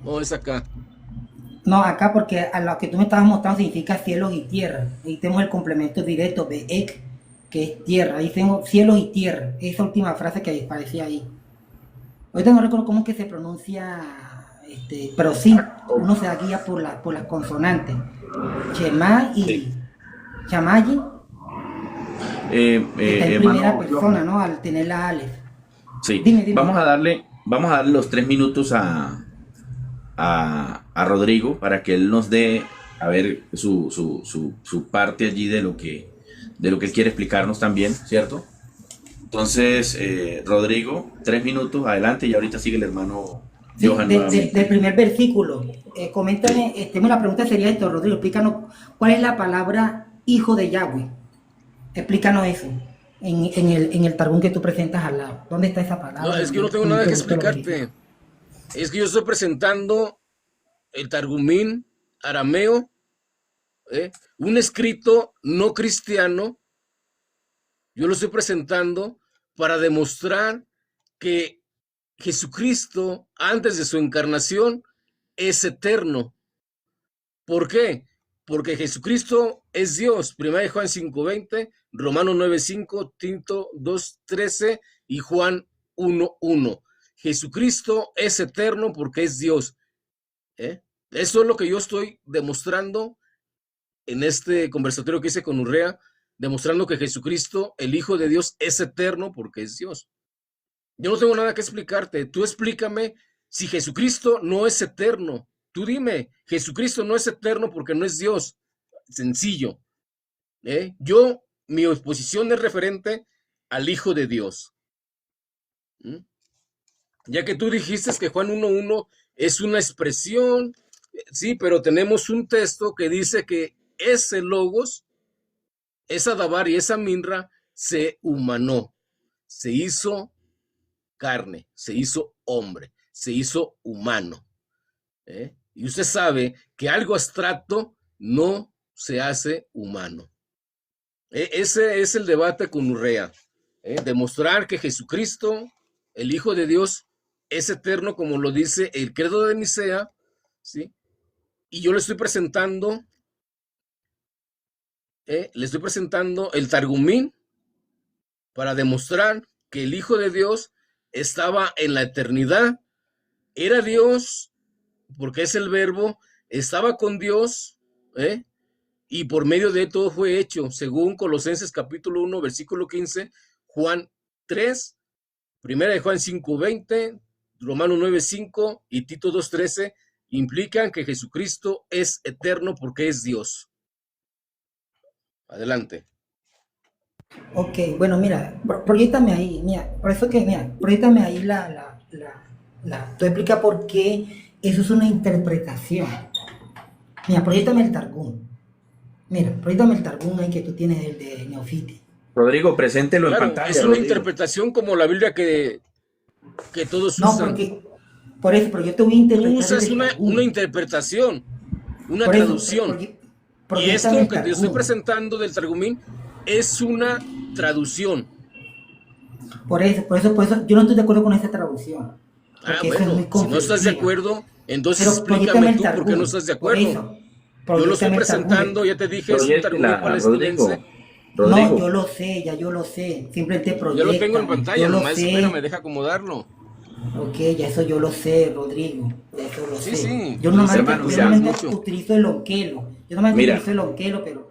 No, es acá. no, acá porque a lo que tú me estabas mostrando significa cielos y tierra. Ahí tenemos el complemento directo de ek, que es tierra. Ahí tengo cielos y tierra, esa última frase que aparecía ahí. Ahorita no recuerdo cómo es que se pronuncia, pero sí, uno se da guía por las consonantes. Shema y Shamayi está en primera Hermano persona, Johan, ¿no? Al tener la Aleph. sí, Dime, dime. vamos a darle los 3 minutos a Rodrigo para que él nos dé, a ver, su parte allí de lo que él quiere explicarnos también, ¿cierto? Entonces, Rodrigo, 3 minutos, adelante, y ahorita sigue el hermano Sí, Johan nuevamente. del primer versículo. Sí. Coméntame, la pregunta sería esto, Rodrigo, explícanos cuál es la palabra hijo de Yahweh. Explícanos eso en el Targum que tú presentas al lado. ¿Dónde está esa No, palabra? es que yo no tengo Un nada que introductor lo verifica. explicarte. Es que yo estoy presentando el Targumín arameo, un escrito no cristiano. Yo lo estoy presentando para demostrar que Jesucristo, antes de su encarnación, es eterno. ¿Por qué? Porque Jesucristo es Dios. 1 Juan 5:20, Romanos 9:5, Tito 2:13 y Juan 1:1. Jesucristo es eterno porque es Dios. Eso es lo que yo estoy demostrando en este conversatorio que hice con Urrea, demostrando que Jesucristo, el Hijo de Dios, es eterno porque es Dios. Yo no tengo nada que explicarte. Tú explícame si Jesucristo no es eterno. Tú dime, Jesucristo no es eterno porque no es Dios. Sencillo. Mi exposición es referente al Hijo de Dios. ¿Mm? Ya que tú dijiste que Juan 1:1 es una expresión, sí, pero tenemos un texto que dice que ese logos, esa dabar y esa minra se humanó, se hizo carne, se hizo hombre, se hizo humano. Y usted sabe que algo abstracto no se hace humano. Ese es el debate con Urrea. Demostrar que Jesucristo, el Hijo de Dios, es eterno, como lo dice el credo de Nicea, ¿sí? Y yo le estoy presentando el Targumín para demostrar que el Hijo de Dios estaba en la eternidad, era Dios, porque es el verbo, estaba con Dios, y por medio de todo fue hecho, según Colosenses capítulo 1, versículo 15, Juan 3, primera de Juan 5:20, Romanos 9:5 y Tito 2:13, implican que Jesucristo es eterno porque es Dios. Adelante. Ok, bueno, mira, proyéctame ahí, mira, por eso que, mira, proyéctame ahí tú explica por qué eso es una interpretación. Mira, proyéctame el Targum. Mira, proyétame el Targum ahí que tú tienes, el de Neofiti. Rodrigo, preséntelo en Claro, pantalla, es una Rodrigo. interpretación como la Biblia que todos No, usan. por eso, pero yo te voy a Tú interpretar usas el Targum. una interpretación, una Por eso, traducción. Y proyéctame esto el que te estoy Targum. presentando del Targumín es una traducción. Por eso, yo no estoy de acuerdo con esa traducción. Porque eso es Bueno, muy si no estás de conflictiva. acuerdo, entonces Pero proyéctame explícame el tú por qué no Targum. estás de Por acuerdo. eso, Yo lo estoy proyéctame el Targum. presentando, ya te dije, es un Targumín Proyéctela, palestinense. No, Rodrigo. yo lo sé, ya yo lo sé. Simplemente Ya lo tengo en proyectame. pantalla, Yo lo nomás espérame, sé. deja acomodarlo. Ok, ya eso yo lo sé, Rodrigo. Ya eso lo Sí, sé. sí, Yo pues normalmente, Hermano, yo mira, normalmente mucho. utilizo el onquelo. Yo normalmente mira, utilizo el onquelo, pero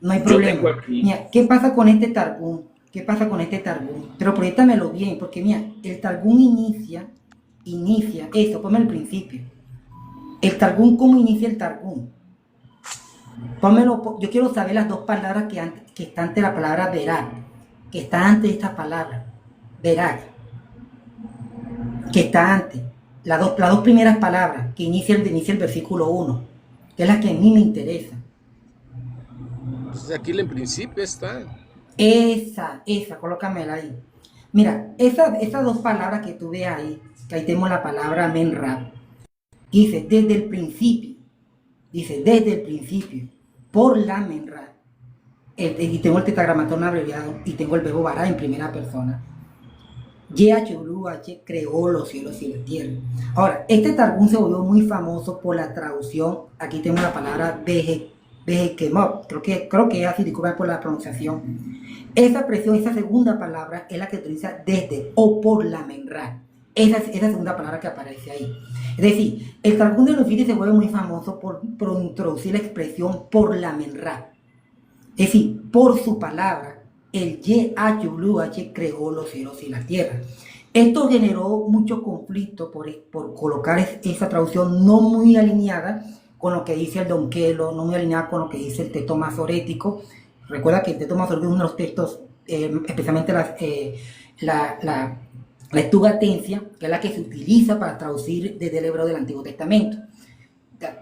no hay yo tengo problema. aquí, Mira, ¿qué pasa con este Targum? ¿Qué pasa con este Targum? Pero proyectamelo bien, porque mira, el Targum inicia eso, ponme al principio. El Targum, ¿cómo inicia el Targum? Pónmelo, yo quiero saber las dos palabras que están ante la palabra verak, que está antes de esta palabra, verak, que está antes. Las dos primeras palabras que inicia el versículo 1, que es la que a mí me interesa. Pues aquí en principio está. Colócamela ahí. Mira, esas dos palabras que tú ves ahí, que ahí tenemos la palabra menrab, dice desde el principio. Dice, desde el principio, por la menra. Y tengo el tetragramatón abreviado y tengo el verbo bara en primera persona. YHWH creó los cielos y la tierra. Ahora, este Targum se volvió muy famoso por la traducción. Aquí tengo la palabra Behekemot. Creo que es así, disculpen por la pronunciación. Esa expresión, esa segunda palabra es la que utiliza desde o por la menra. Esa segunda palabra que aparece ahí. Es decir, el Targum de Nefili se vuelve muy famoso por introducir la expresión por la menra. Es decir, por su palabra, el YHWH creó los cielos y la tierra. Esto generó mucho conflicto por colocar esa traducción no muy alineada con lo que dice el Don Kelo, no muy alineada con lo que dice el texto masorético. Recuerda que el texto masorético es uno de los textos, especialmente la Estugatencia, que es la que se utiliza para traducir desde el hebreo del Antiguo Testamento.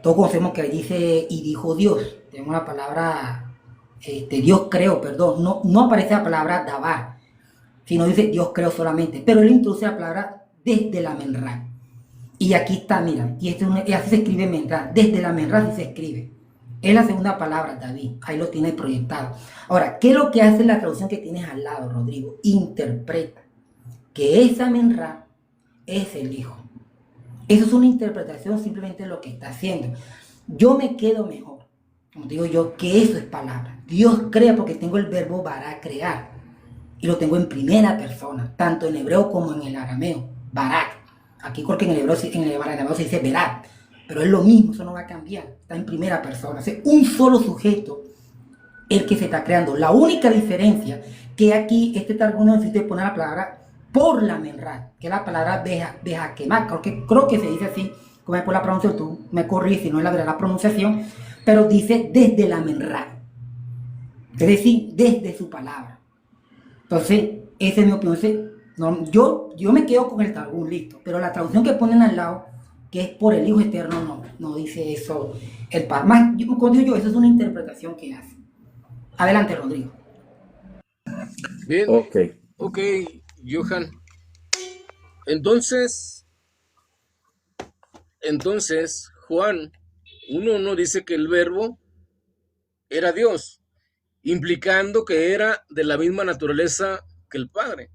Todos conocemos que dice y dijo Dios. Tenemos la palabra Dios creó, perdón, no aparece la palabra dabar, sino dice Dios creó solamente, pero él introduce la palabra desde la menra. Y aquí está, mira, y así se escribe menra, desde la menra sí se escribe. Es la segunda palabra, David, ahí lo tienes proyectado. Ahora, ¿qué es lo que hace la traducción que tienes al lado, Rodrigo? Interpreta que esa menra es el Hijo. Eso es una interpretación simplemente de lo que está haciendo. Yo me quedo mejor, como digo yo, que eso es palabra. Dios crea porque tengo el verbo bara, crear. Y lo tengo en primera persona, tanto en hebreo como en el arameo. Barak. Aquí porque en el hebreo se dice berak. Pero es lo mismo, eso no va a cambiar. Está en primera persona. Es un solo sujeto el que se está creando. La única diferencia que aquí este Targum necesita poner la palabra por la menra, que es la palabra bejaquemá. Creo que se dice así, como es por la pronunciación, tú me corriges si no es la verdad la pronunciación, pero dice desde la menra, es decir, desde su palabra. Entonces, esa es mi opinión. No, yo me quedo con el Targum, listo, pero la traducción que ponen al lado, que es por el Hijo Eterno, no dice eso. Cuando digo yo, eso es una interpretación que hace. Adelante, Rodrigo. Bien, ok, Johan. Entonces, Juan 1:1 dice que el verbo era Dios, implicando que era de la misma naturaleza que el Padre.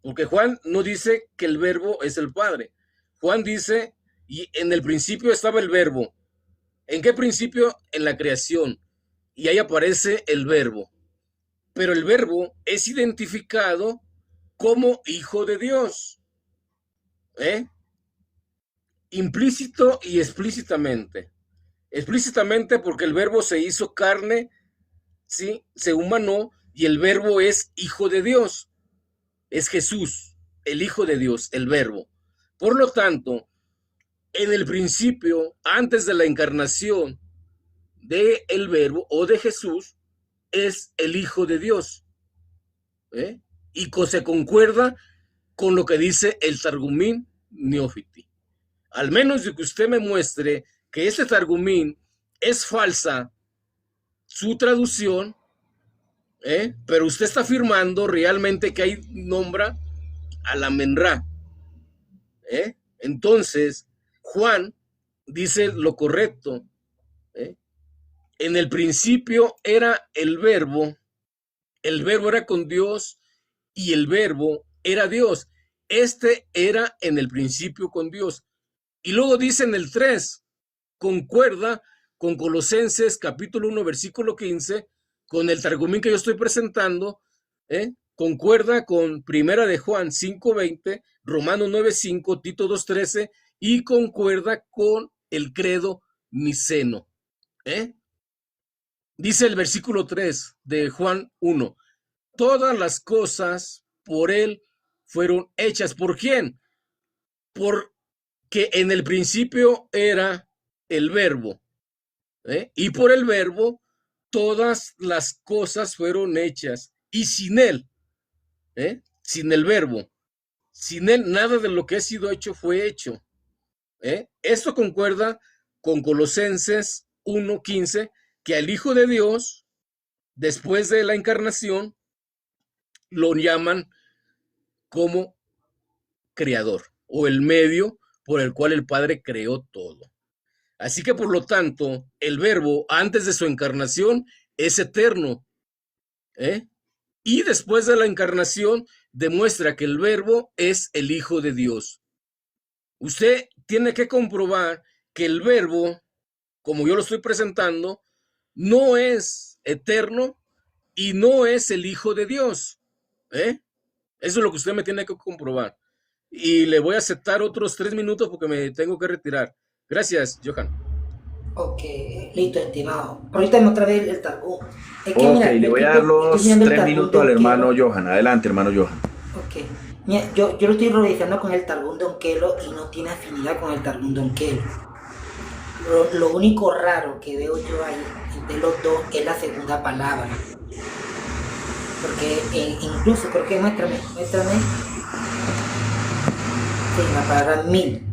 Porque Juan no dice que el verbo es el Padre. Juan dice, y en el principio estaba el verbo. ¿En qué principio? En la creación. Y ahí aparece el verbo. Pero el verbo es identificado como hijo de Dios. Implícito y explícitamente. Explícitamente porque el verbo se hizo carne, ¿sí? Se humanó y el verbo es hijo de Dios. Es Jesús, el Hijo de Dios, el verbo. Por lo tanto, en el principio, antes de la encarnación del verbo o de Jesús, es el Hijo de Dios. Y se concuerda con lo que dice el Targumín Neófiti. Al menos de que usted me muestre que este Targumín es falsa su traducción, pero usted está afirmando realmente que ahí nombra a la menra. Entonces, Juan dice lo correcto. En el principio era el verbo era con Dios y el verbo era Dios. Este era en el principio con Dios. Y luego dice en el 3, concuerda con Colosenses capítulo 1, versículo 15, con el Targumín que yo estoy presentando, concuerda con Primera de Juan 5:20, Romanos 9:5, Tito 2:13 y concuerda con el credo niceno. Dice el versículo 3 de Juan 1, todas las cosas por él fueron hechas. ¿Por quién? Porque en el principio era el verbo, y por el verbo todas las cosas fueron hechas, y sin él, sin el verbo, sin él nada de lo que ha sido hecho fue hecho. Esto concuerda con Colosenses 1:15, que al Hijo de Dios, después de la encarnación, lo llaman como creador o el medio por el cual el Padre creó todo. Así que por lo tanto, el verbo antes de su encarnación es eterno, ¿eh? Y después de la encarnación demuestra que el verbo es el Hijo de Dios. Usted tiene que comprobar que el verbo, como yo lo estoy presentando, no es eterno y no es el Hijo de Dios, ¿eh? Eso es lo que usted me tiene que comprobar. Y le voy a aceptar otros 3 minutos porque me tengo que retirar. Gracias, Johan. Ok, listo, estimado. Ahorita otra vez el Targum. Es que Ok, mira, le yo voy estoy, a dar estoy los viendo el 3 Targum minutos de al hermano Onquelo. Johan. Adelante, hermano Johan. Ok. Mira, yo lo estoy revisando con el Targum de Onquelo y no tiene afinidad con el Targum de Onquelo. Lo único raro que veo yo ahí entre los dos es la segunda palabra. Porque incluso creo que muéstrame. Sí, la palabra mil.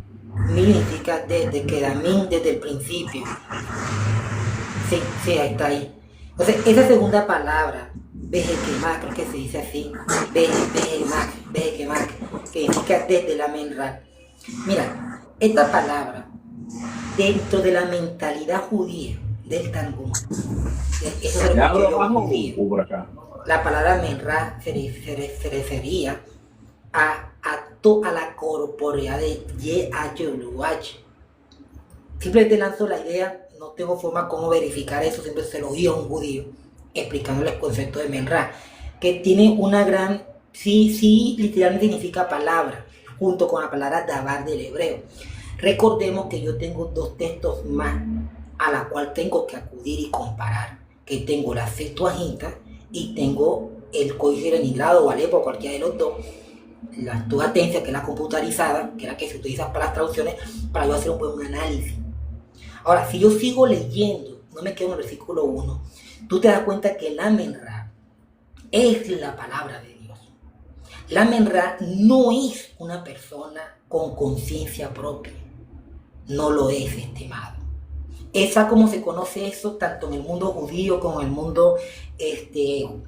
Mil significa desde, queda min desde el principio. Sí, ahí está ahí. O sea, esa segunda palabra, Behekemak, creo que se dice así, Behekemak, que significa desde la menra. Mira, esta palabra, dentro de la mentalidad judía del Talmud, eso es lo que yo judía. Por acá. La palabra menra se refería a la corporeidad de Yehayoluach. Simplemente lanzo la idea, no tengo forma como verificar eso, siempre se lo oí a un judío explicándole el concepto de menra, que tiene una gran, sí, literalmente significa palabra, junto con la palabra dabar del hebreo. Recordemos que yo tengo dos textos más a la cual tengo que acudir y comparar, que tengo la Septuaginta y tengo el Códice Leningrado o Alepo, cualquiera de los dos, la Septuaginta, que es la computarizada, que es la que se utiliza para las traducciones, para yo hacer un buen análisis. Ahora, si yo sigo leyendo, no me quedo en el versículo 1, tú te das cuenta que la menra es la palabra de Dios. La menra no es una persona con conciencia propia. No lo es, estimado. Esa, como se conoce eso, tanto en el mundo judío como en el mundo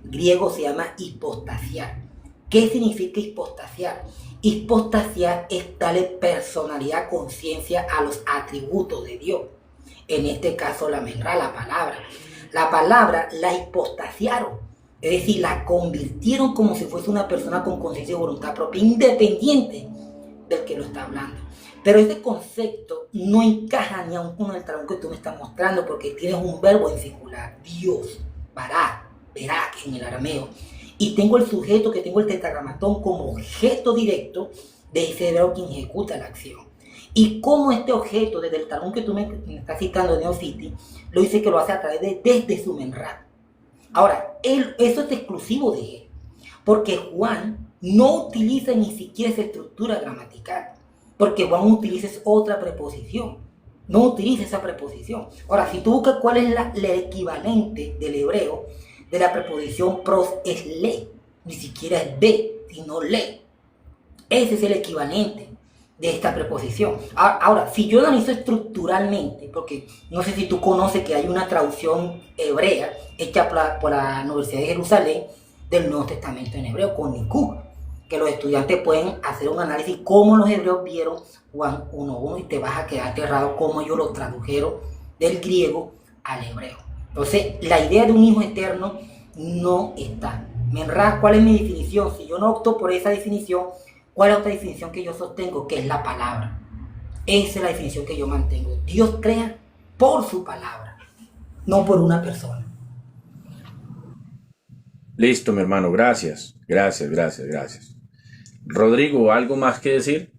griego, se llama hipostasiar. ¿Qué significa hipostasiar? Hipostasiar es darle personalidad, conciencia a los atributos de Dios. En este caso la menra, la palabra. La palabra la hipostasiaron, es decir, la convirtieron como si fuese una persona con conciencia y voluntad propia, independiente del que lo está hablando. Pero ese concepto no encaja ni aún con el Talmud que tú me estás mostrando, porque tienes un verbo en singular, Dios, bará, verá, en el arameo. Y tengo el sujeto, que tengo el tetragramatón como objeto directo de ese verbo que ejecuta la acción. Y como este objeto, desde el Talmud que tú me estás citando de Neofiti, lo dice que lo hace a través de desde su menra. Ahora, eso es exclusivo de él, porque Juan no utiliza ni siquiera esa estructura gramatical, porque Juan utiliza otra preposición, no utiliza esa preposición. Ahora, si tú buscas cuál es el equivalente del hebreo de la preposición pros, es le, ni siquiera es be, sino le. Ese es el equivalente de esta preposición. Ahora, si yo analizo estructuralmente, porque no sé si tú conoces que hay una traducción hebrea hecha por la Universidad de Jerusalén del Nuevo Testamento en hebreo, con Nikuk, que los estudiantes pueden hacer un análisis cómo los hebreos vieron Juan 1.1 y te vas a quedar aterrado cómo ellos lo tradujeron del griego al hebreo. Entonces, la idea de un hijo eterno no está. Menra, ¿cuál es mi definición? Si yo no opto por esa definición, ¿cuál es otra definición que yo sostengo? Que es la palabra. Esa es la definición que yo mantengo. Dios crea por su palabra, no por una persona. Listo, mi hermano. Gracias. Rodrigo, ¿algo más que decir?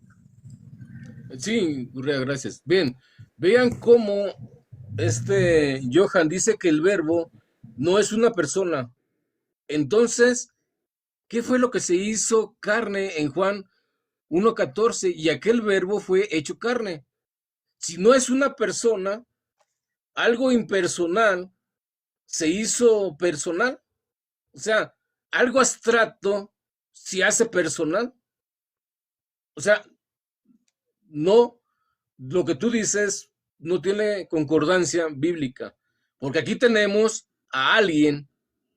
Sí, Urrea, gracias. Bien, vean cómo Johan dice que el verbo no es una persona. Entonces, ¿qué fue lo que se hizo carne en Juan 1.14? Y aquel verbo fue hecho carne. Si no es una persona, algo impersonal se hizo personal. O sea, algo abstracto se hace personal. O sea, no, lo que tú dices no tiene concordancia bíblica, porque aquí tenemos a alguien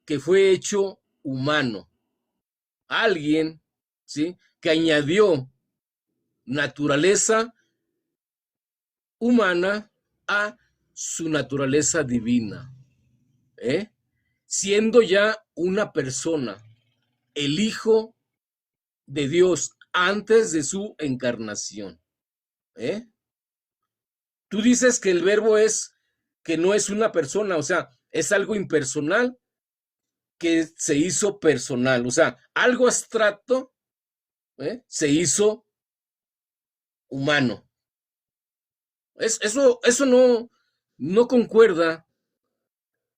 que fue hecho humano, alguien, ¿sí?, que añadió naturaleza humana a su naturaleza divina, siendo ya una persona, el Hijo de Dios antes de su encarnación. Tú dices que el verbo que no es una persona, o sea, es algo impersonal que se hizo personal, o sea, algo abstracto se hizo humano. Eso no concuerda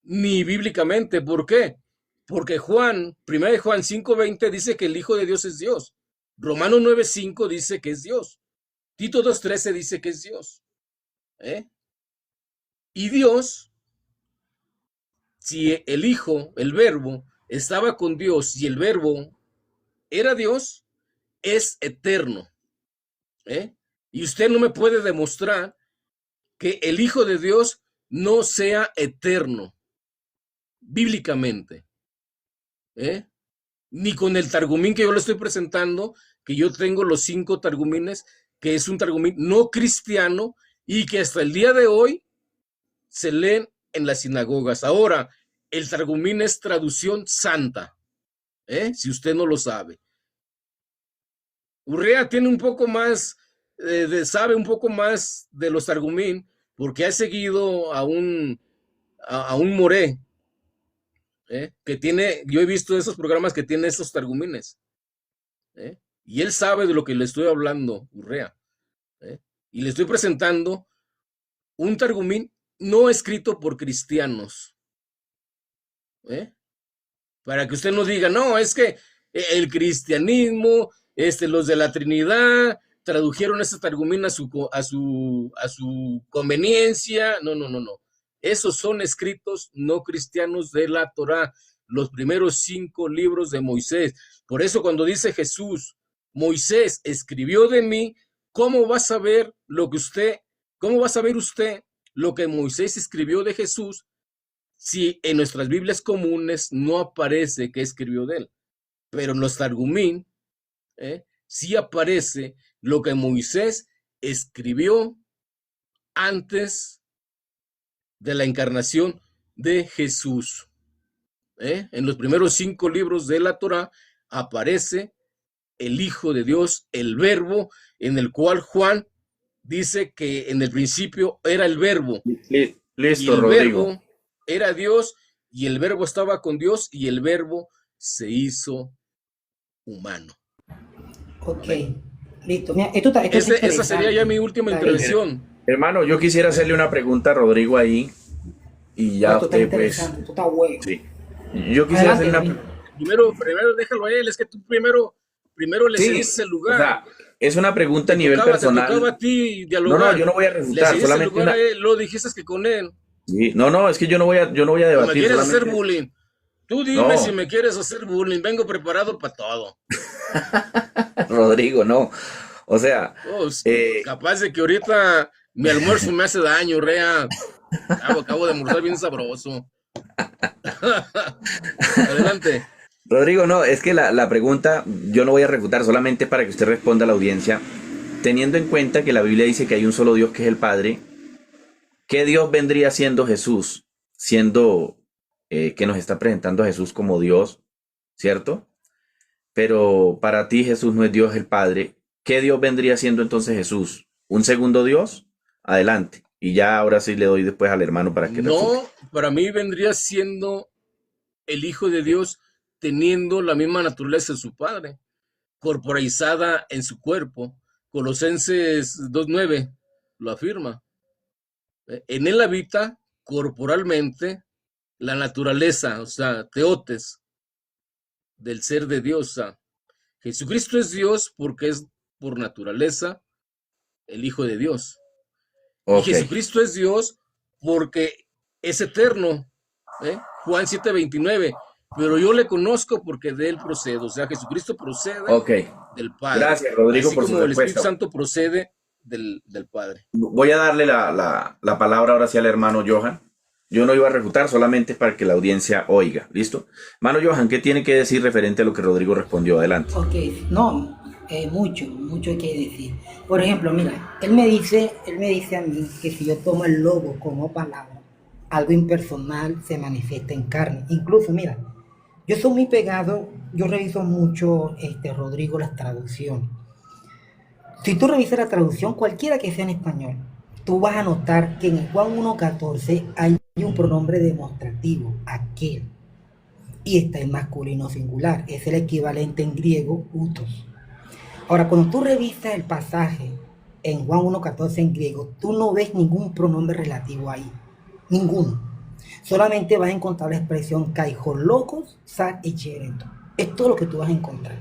ni bíblicamente. ¿Por qué? Porque 1 Juan 5:20 dice que el Hijo de Dios es Dios. Romanos 9:5 dice que es Dios. Tito 2:13 dice que es Dios. Y Dios, si el Hijo, el Verbo, estaba con Dios y el Verbo era Dios, es eterno. Y usted no me puede demostrar que el Hijo de Dios no sea eterno, bíblicamente. Ni con el Targumín que yo le estoy presentando, que yo tengo los 5 Targumines, que es un Targumín no cristiano y que hasta el día de hoy se leen en las sinagogas. Ahora, el Targumín es traducción santa, si usted no lo sabe. Urrea tiene un poco más, sabe un poco más de los Targumín, porque ha seguido a un moré, que tiene, yo he visto esos programas que tiene esos Targumines, y él sabe de lo que le estoy hablando, Urrea, y le estoy presentando un Targumín no escrito por cristianos, para que usted no diga, no, es que el cristianismo, los de la Trinidad tradujeron ese Targumín a su conveniencia. No. Esos son escritos no cristianos de la Torá, los primeros 5 libros de Moisés. Por eso cuando dice Jesús, Moisés escribió de mí, ¿cómo va a saber usted lo que Moisés escribió de Jesús si en nuestras Biblias comunes no aparece que escribió de él? Pero en los Targumín sí aparece lo que Moisés escribió antes de la encarnación de Jesús. En los primeros 5 libros de la Torá aparece el Hijo de Dios, el Verbo, en el cual Juan dice que en el principio era el Verbo. Listo, y el Rodrigo. Verbo era Dios, y el Verbo estaba con Dios, y el Verbo se hizo humano. Ok, listo. Mira, esto Esa sería ya mi última intervención. Hermano, yo quisiera hacerle una pregunta a Rodrigo ahí, y ya usted pues... Esto está bueno. Sí. Yo quisiera hacerle una... Primero déjalo a él, es que tú primero le cedes el lugar. O sea, es una pregunta a nivel personal. Te tocaba a ti dialogar. No, yo no voy a refutar, solamente una... Lo dijiste que con él. Sí, no, es que yo no voy a debatir. No me quieres solamente... hacer bullying. Tú dime si me quieres hacer bullying. Vengo preparado para todo. Rodrigo, no. O sea... capaz de que ahorita mi almuerzo me hace daño, Rea. Acabo de almorzar bien sabroso. Adelante. Rodrigo, no, es que la pregunta yo no voy a refutar, solamente para que usted responda a la audiencia. Teniendo en cuenta que la Biblia dice que hay un solo Dios que es el Padre, ¿qué Dios vendría siendo Jesús? Siendo que nos está presentando a Jesús como Dios, ¿cierto? Pero para ti Jesús no es Dios el Padre. ¿Qué Dios vendría siendo entonces Jesús? ¿Un segundo Dios? Adelante. Y ya ahora sí le doy después al hermano para que refute. No, para mí vendría siendo el Hijo de Dios teniendo la misma naturaleza de su Padre, corporalizada en su cuerpo. Colosenses 2:9 lo afirma. En él habita corporalmente la naturaleza, o sea, teotes, del ser de Dios. O sea, Jesucristo es Dios porque es por naturaleza el Hijo de Dios. Okay. Y Jesucristo es Dios porque es eterno. Juan 7:29. Pero yo le conozco porque de él procede. O sea, Jesucristo procede del Padre. Gracias, Rodrigo, así por su como el respuesta. Espíritu Santo procede del Padre. Voy a darle la palabra ahora sí al hermano Johan. Yo no iba a refutar, solamente para que la audiencia oiga. ¿Listo? Hermano Johan, ¿qué tiene que decir referente a lo que Rodrigo respondió? Adelante. Ok, no, Mucho hay que decir. Por ejemplo, mira, él me dice a mí que si yo tomo el logo como palabra, algo impersonal se manifiesta en carne. Incluso, mira, yo soy muy pegado, yo reviso mucho, Rodrigo, las traducciones. Si tú revisas la traducción, cualquiera que sea en español, tú vas a notar que en Juan 1.14 hay un pronombre demostrativo, aquel, y está en masculino singular, es el equivalente en griego, utos. Ahora, cuando tú revisas el pasaje en Juan 1.14 en griego, tú no ves ningún pronombre relativo ahí, ninguno. Solamente vas a encontrar la expresión kaijologos sa echereto. Es todo lo que tú vas a encontrar.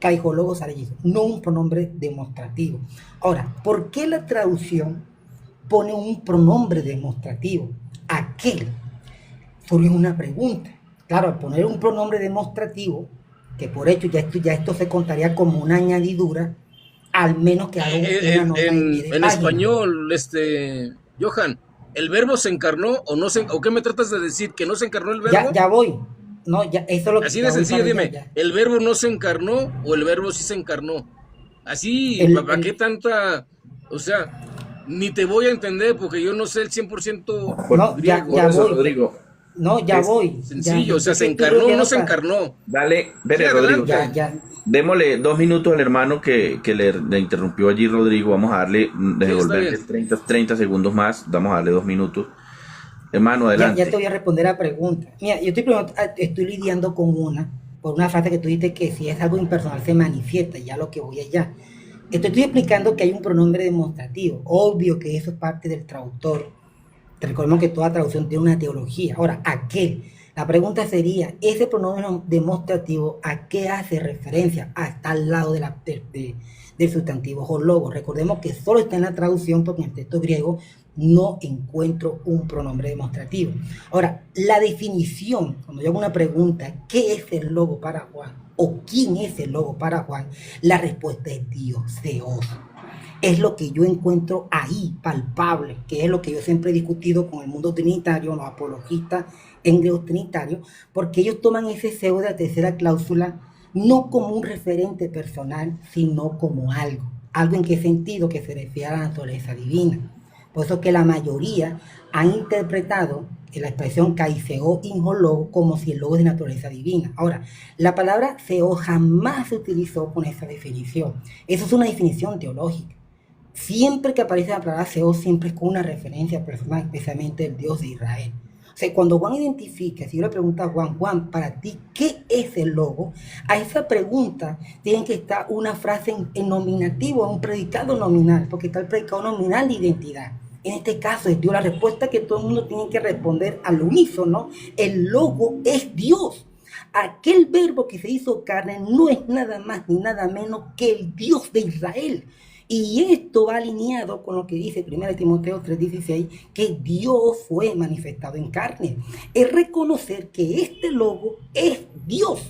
Kaijologos sa echereto, no un pronombre demostrativo. Ahora, ¿por qué la traducción pone un pronombre demostrativo? Aquel. Surge una pregunta. Claro, al poner un pronombre demostrativo, que por hecho ya esto se contaría como una añadidura, al menos que haga una nota de pie de En página. español, Johan, ¿el verbo se encarnó o no se, o qué me tratas de decir? ¿Que no se encarnó el Ya, verbo? ya voy. No, ya, eso es lo que Así de ya voy sencillo, para allá, dime, ya. ¿el verbo no se encarnó o el verbo sí se encarnó? Así, El, ¿para qué el, tanta? O sea, ni te voy a entender porque yo no sé el 100% no, griego. ya Por eso, voy. Rodrigo, No, ya es, voy. Ya, Sencillo, o sea, es ¿se que estoy encarnó o no rodeado se para. encarnó? dale, Sí, veré, Rodrigo, Ya, adelante. ya. démosle 2 minutos al hermano que le interrumpió allí, Rodrigo. Vamos a darle, Sí, está devolverle bien. 30 segundos más. Vamos a darle 2 minutos. Hermano, Ya te adelante. voy a responder a la pregunta. Mira, yo estoy lidiando con por una frase que tú dices que si es algo impersonal se manifiesta, ya lo que voy allá. Estoy explicando que hay un pronombre demostrativo. Obvio que eso es parte del traductor. Te recordemos que toda traducción tiene una teología. Ahora, ¿a qué? La pregunta sería, ¿ese pronombre demostrativo a qué hace referencia? Está al lado del sustantivo o logo. Recordemos que solo está en la traducción porque en el texto griego no encuentro un pronombre demostrativo. Ahora, la definición, cuando yo hago una pregunta, ¿qué es el logo para Juan? ¿O quién es el logo para Juan? La respuesta es Dios, Dios. Es lo que yo encuentro ahí, palpable, que es lo que yo siempre he discutido con el mundo trinitario, los apologistas en griego trinitario, porque ellos toman ese CEO de la tercera cláusula no como un referente personal, sino como algo. ¿Algo en qué sentido? Que se refiere a la naturaleza divina. Por eso que la mayoría han interpretado la expresión kaiseo inhologo como si el logo es de naturaleza divina. Ahora, la palabra seo jamás se utilizó con esa definición. Eso es una definición teológica. Siempre que aparece la palabra Seo, siempre es con una referencia personal, especialmente el Dios de Israel. O sea, cuando Juan identifica, si yo le pregunto a Juan, Juan, para ti, ¿qué es el logo? A esa pregunta tiene que estar una frase en nominativo, un predicado nominal, porque está el predicado nominal de identidad. En este caso es Dios, la respuesta que todo el mundo tiene que responder al unísono. El logo es Dios. Aquel verbo que se hizo carne no es nada más ni nada menos que el Dios de Israel. Y esto va alineado con lo que dice 1 Timoteo 3:16, que Dios fue manifestado en carne. Es reconocer que este logo es Dios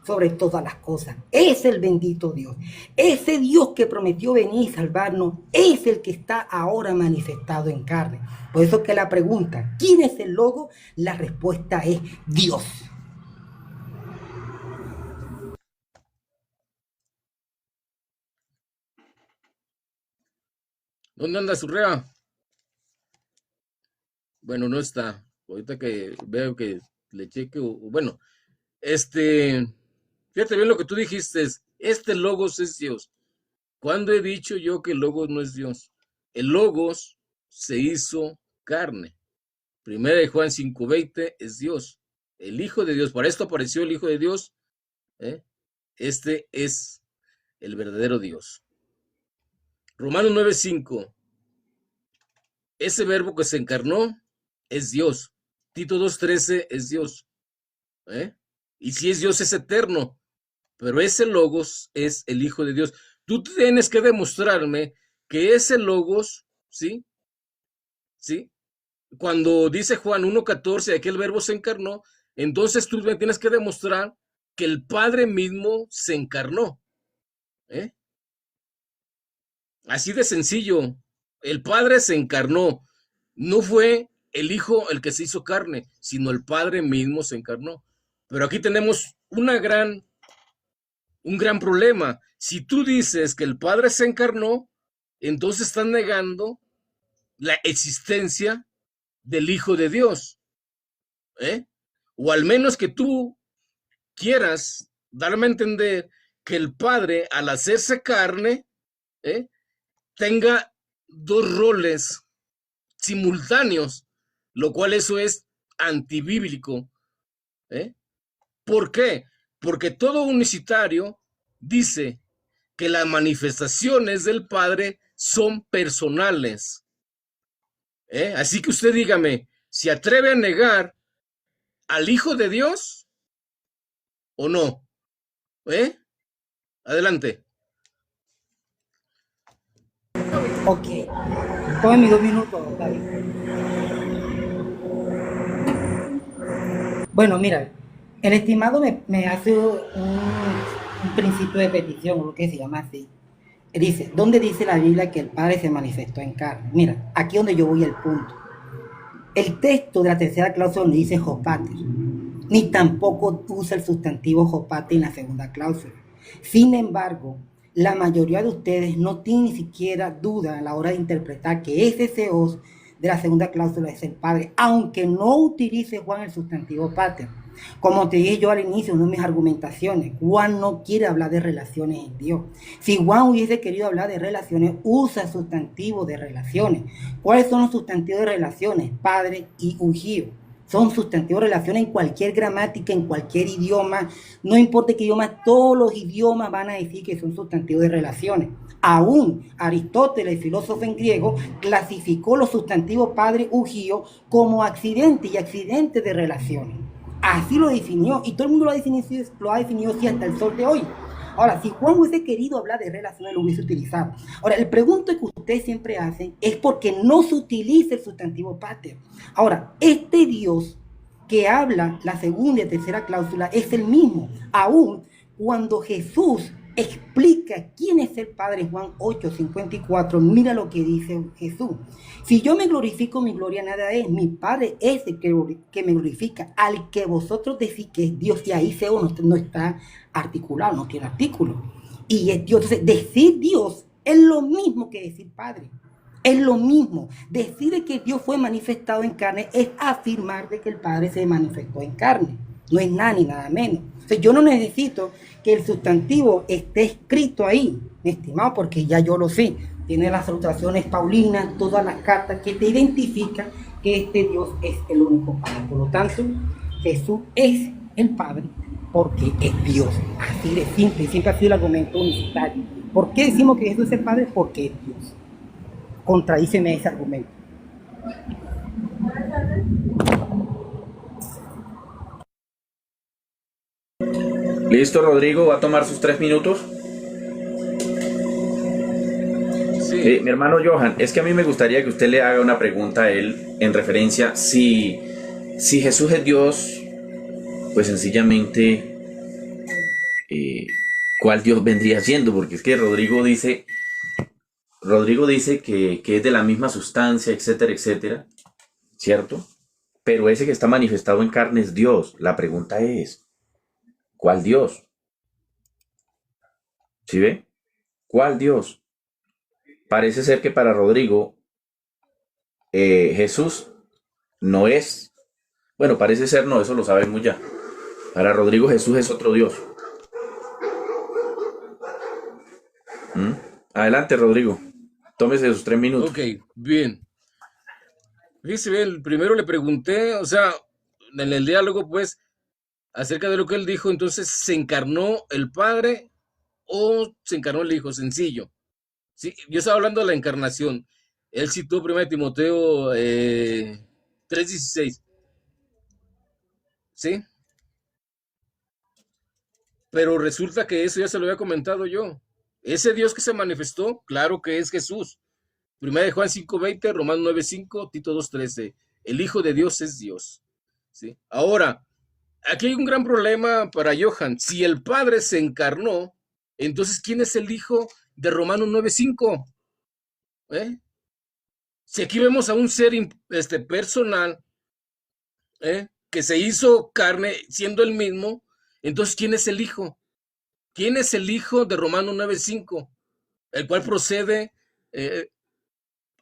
sobre todas las cosas. Es el bendito Dios. Ese Dios que prometió venir y salvarnos es el que está ahora manifestado en carne. Por eso que la pregunta, ¿quién es el logo? La respuesta es Dios. ¿Dónde anda Surrea? Bueno, no está. Ahorita que veo que le cheque, bueno, este, fíjate bien lo que tú dijiste, este Logos es Dios. ¿Cuándo he dicho yo que el Logos no es Dios? El Logos se hizo carne. Primera de Juan 5:20 es Dios, el Hijo de Dios. Para esto apareció el Hijo de Dios. ¿eh? Este es el verdadero Dios. Romanos 9:5. Ese verbo que se encarnó es Dios. Tito 2:13 es Dios. ¿eh? Y si es Dios es eterno, pero ese Logos es el Hijo de Dios. Tú tienes que demostrarme que ese Logos, ¿sí? ¿Sí? Cuando dice Juan 1:14, que el verbo se encarnó, entonces tú me tienes que demostrar que el Padre mismo se encarnó. ¿eh? Así de sencillo. El Padre se encarnó. No fue el Hijo el que se hizo carne, sino el Padre mismo se encarnó. Pero aquí tenemos un gran problema. Si tú dices que el Padre se encarnó, entonces estás negando la existencia del Hijo de Dios, ¿eh? O al menos que tú quieras darme a entender que el Padre, al hacerse carne, ¿eh?, tenga dos roles simultáneos, lo cual eso es antibíblico, ¿eh? ¿Por qué? Porque todo unicitario dice que las manifestaciones del Padre son personales, ¿eh? Así que usted dígame, ¿se atreve a negar al Hijo de Dios o no? ¿Eh? Adelante. Ok, tome mis 2 minutos, David. Bueno, mira, el estimado me hace un principio de petición, o lo que se llama así. Dice, ¿dónde dice la Biblia que el Padre se manifestó en carne? Mira, aquí es donde yo voy al punto. El texto de la tercera cláusula no dice Jopater, ni tampoco usa el sustantivo Jopate en la segunda cláusula. Sin embargo, la mayoría de ustedes no tienen ni siquiera duda a la hora de interpretar que ese Seos de la segunda cláusula es el Padre, aunque no utilice Juan el sustantivo pater. Como te dije yo al inicio, una de mis argumentaciones, Juan no quiere hablar de relaciones en Dios. Si Juan hubiese querido hablar de relaciones, usa sustantivo de relaciones. ¿Cuáles son los sustantivos de relaciones? Padre y ungío. Son sustantivos de relaciones en cualquier gramática, en cualquier idioma. No importa qué idioma, todos los idiomas van a decir que son sustantivos de relaciones. Aún Aristóteles, filósofo en griego, clasificó los sustantivos padre, ungío como accidente y accidente de relaciones. Así lo definió, y todo el mundo lo ha definido así hasta el sol de hoy. Ahora, si Juan hubiese querido hablar de relaciones, lo hubiese utilizado. Ahora, el pregunto que ustedes siempre hacen es porque no se utiliza el sustantivo pater. Ahora, este Dios que habla la segunda y tercera cláusula es el mismo. Aún cuando Jesús explica quién es el Padre en Juan 8:54, mira lo que dice Jesús. Si yo me glorifico, mi gloria nada es. Mi Padre es el que me glorifica, al que vosotros decís que es Dios. Y ahí Seo no está articulado, no tiene artículo. Y es Dios. Entonces, decir Dios es lo mismo que decir Padre. Es lo mismo. Decir que Dios fue manifestado en carne es afirmar de que el Padre se manifestó en carne. No es nada ni nada menos. Entonces, yo no necesito que el sustantivo esté escrito ahí, mi estimado, porque ya yo lo sé. Tiene las salutaciones paulinas, todas las cartas que te identifican que este Dios es el único Padre. Por lo tanto, Jesús es el Padre porque es Dios. Así de simple, siempre ha sido el argumento unicitario. ¿Por qué decimos que Jesús es el Padre? Porque es Dios. Contradíceme ese argumento. Listo, Rodrigo, va a tomar sus 3 minutos. Sí. Mi hermano Johan, es que a mí me gustaría que usted le haga una pregunta a él en referencia si Jesús es Dios, pues sencillamente ¿cuál Dios vendría siendo? Porque es que Rodrigo dice que es de la misma sustancia, etcétera, etcétera, ¿cierto? Pero ese que está manifestado en carne es Dios. La pregunta es, ¿cuál Dios? ¿Sí ve? ¿Cuál Dios? Parece ser que para Rodrigo Jesús no es, bueno, parece ser no, eso lo sabemos ya. Para Rodrigo Jesús es otro Dios. Adelante, Rodrigo. Tómese sus 3 minutos. Ok, bien. Fíjese bien, primero le pregunté, o sea, en el diálogo, pues, acerca de lo que él dijo, entonces, ¿se encarnó el Padre o se encarnó el Hijo? Sencillo. Sí, yo estaba hablando de la encarnación. Él citó 1 Timoteo 3:16. ¿Sí? Pero resulta que eso ya se lo había comentado yo. Ese Dios que se manifestó, claro que es Jesús. 1 de Juan 5:20, Romanos 9:5, Tito 2:13. El Hijo de Dios es Dios. ¿Sí? Ahora, aquí hay un gran problema para Johan. Si el Padre se encarnó, entonces, ¿quién es el Hijo de Romanos 9:5? ¿Eh? Si aquí vemos a un ser personal, que se hizo carne siendo el mismo, entonces, ¿quién es el Hijo? ¿Quién es el hijo de Romanos 9:5? El cual procede,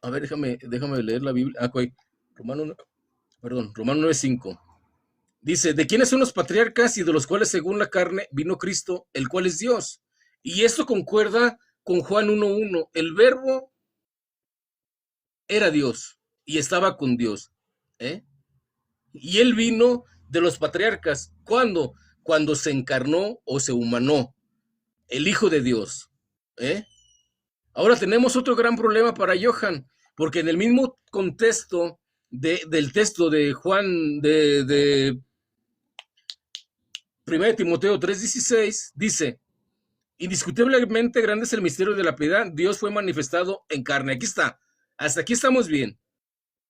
a ver, déjame leer la Biblia. Ah, ok. Romanos 9:5. Dice, ¿de quiénes son los patriarcas y de los cuales según la carne vino Cristo, el cual es Dios? Y esto concuerda con Juan 1:1. El verbo era Dios y estaba con Dios. ¿Eh? Y él vino de los patriarcas. ¿Cuándo? Cuando se encarnó o se humanó el Hijo de Dios. ¿Eh? Ahora tenemos otro gran problema para Johan, porque en el mismo contexto del texto de Juan, de 1 Timoteo 3:16, dice, indiscutiblemente grande es el misterio de la piedad, Dios fue manifestado en carne. Aquí está, hasta aquí estamos bien.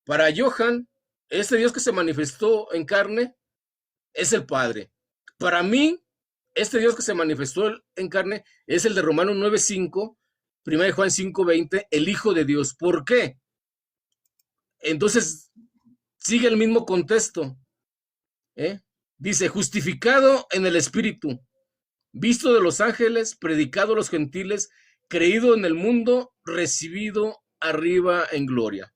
Para Johan, este Dios que se manifestó en carne es el Padre. Para mí, este Dios que se manifestó en carne es el de Romanos 9:5, 1 Juan 5:20, el Hijo de Dios. ¿Por qué? Entonces, sigue el mismo contexto. Dice, justificado en el Espíritu, visto de los ángeles, predicado a los gentiles, creído en el mundo, recibido arriba en gloria.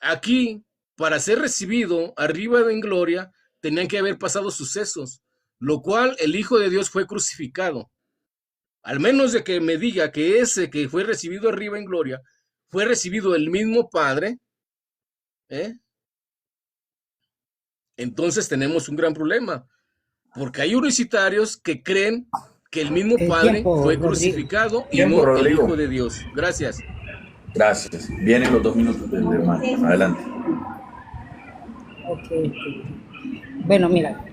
Aquí, para ser recibido arriba en gloria, tenían que haber pasado sucesos, lo cual el Hijo de Dios fue crucificado. Al menos de que me diga que ese que fue recibido arriba en gloria fue recibido el mismo Padre, entonces tenemos un gran problema, porque hay universitarios que creen que el mismo Padre fue crucificado y no el Hijo de Dios. Gracias. Gracias. Vienen los 2 minutos del hermano. Adelante. Ok. Bueno, mira,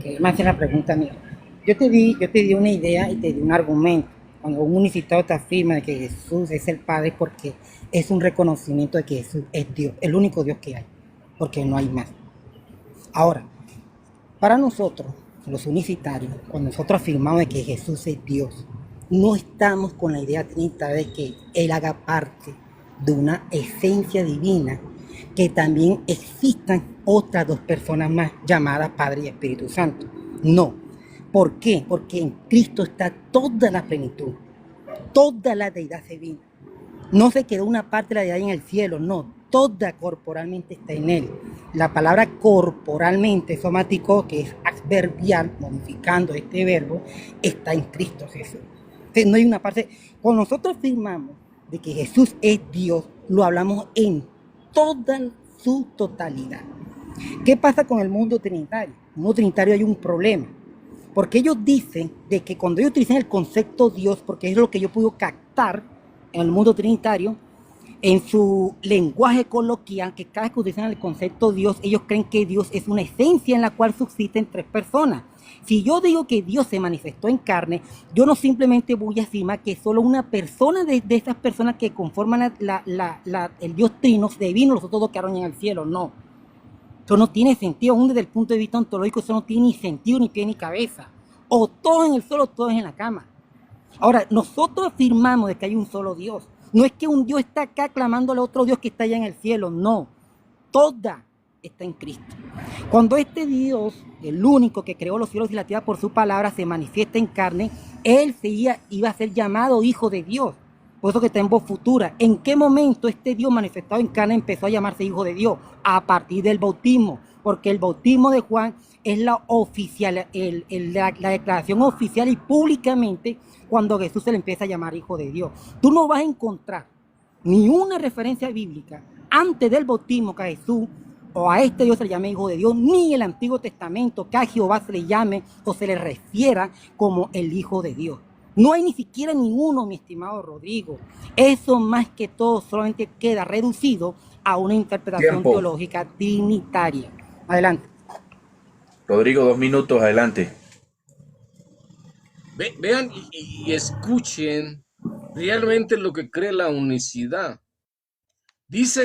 que me hace la pregunta, mira. Yo te di una idea y te di un argumento. Cuando un universitario te afirma de que Jesús es el Padre, porque es un reconocimiento de que Jesús es Dios, el único Dios que hay, porque no hay más. Ahora, para nosotros, los universitarios, cuando nosotros afirmamos de que Jesús es Dios, no estamos con la idea trinitaria de que Él haga parte de una esencia divina, que también existan otras 2 personas más llamadas Padre y Espíritu Santo. No. ¿Por qué? Porque en Cristo está toda la plenitud, toda la deidad divina. No se quedó una parte de la deidad en el cielo, no, toda corporalmente está en Él. La palabra corporalmente, somático, que es adverbial, modificando este verbo, está en Cristo Jesús. Entonces no hay una parte. Cuando nosotros afirmamos de que Jesús es Dios, lo hablamos en toda su totalidad. ¿Qué pasa con el mundo trinitario? En el mundo trinitario hay un problema, porque ellos dicen de que cuando ellos utilizan el concepto Dios, porque es lo que yo puedo captar en el mundo trinitario, en su lenguaje coloquial, que cada vez que utilizan el concepto Dios, ellos creen que Dios es una esencia en la cual subsisten 3 personas. Si yo digo que Dios se manifestó en carne, yo no simplemente voy a afirmar que solo una persona de esas personas que conforman el Dios Trino se vino, los otros 2 quedaron en el cielo. No. Eso no tiene sentido. Aún desde el punto de vista ontológico, eso no tiene ni sentido, ni pie, ni cabeza. O todos en el suelo, o todos en la cama. Ahora, nosotros afirmamos de que hay un solo Dios. No es que un Dios está acá clamando al otro Dios que está allá en el cielo. No. Toda está en Cristo. Cuando este Dios, el único que creó los cielos y la tierra por su palabra, se manifiesta en carne, Él iba a ser llamado Hijo de Dios. Por eso que está en voz futura. ¿En qué momento este Dios manifestado en carne empezó a llamarse Hijo de Dios? A partir del bautismo. Porque el bautismo de Juan es la declaración oficial y públicamente cuando Jesús se le empieza a llamar Hijo de Dios. Tú no vas a encontrar ni una referencia bíblica antes del bautismo que a Jesús o a este Dios se le llame Hijo de Dios, ni el Antiguo Testamento que a Jehová se le llame o se le refiera como el Hijo de Dios. No hay ni siquiera ninguno, mi estimado Rodrigo. Eso más que todo solamente queda reducido a una interpretación teológica trinitaria. Adelante. Rodrigo, 2 minutos, adelante. Vean y escuchen realmente lo que cree la unicidad. Dije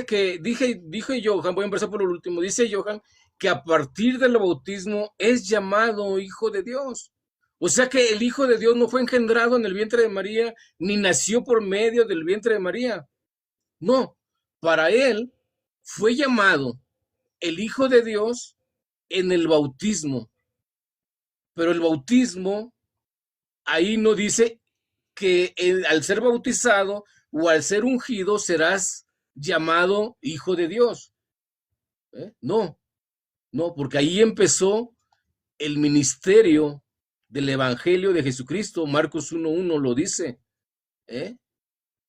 Johan, voy a empezar por lo último, dice Johan que a partir del bautismo es llamado Hijo de Dios. O sea que el Hijo de Dios no fue engendrado en el vientre de María, ni nació por medio del vientre de María. No, para él fue llamado el Hijo de Dios en el bautismo. Pero el bautismo ahí no dice que al ser bautizado o al ser ungido serás llamado hijo de Dios. No, no, porque ahí empezó el ministerio del Evangelio de Jesucristo. Marcos 1:1 lo dice. ¿eh?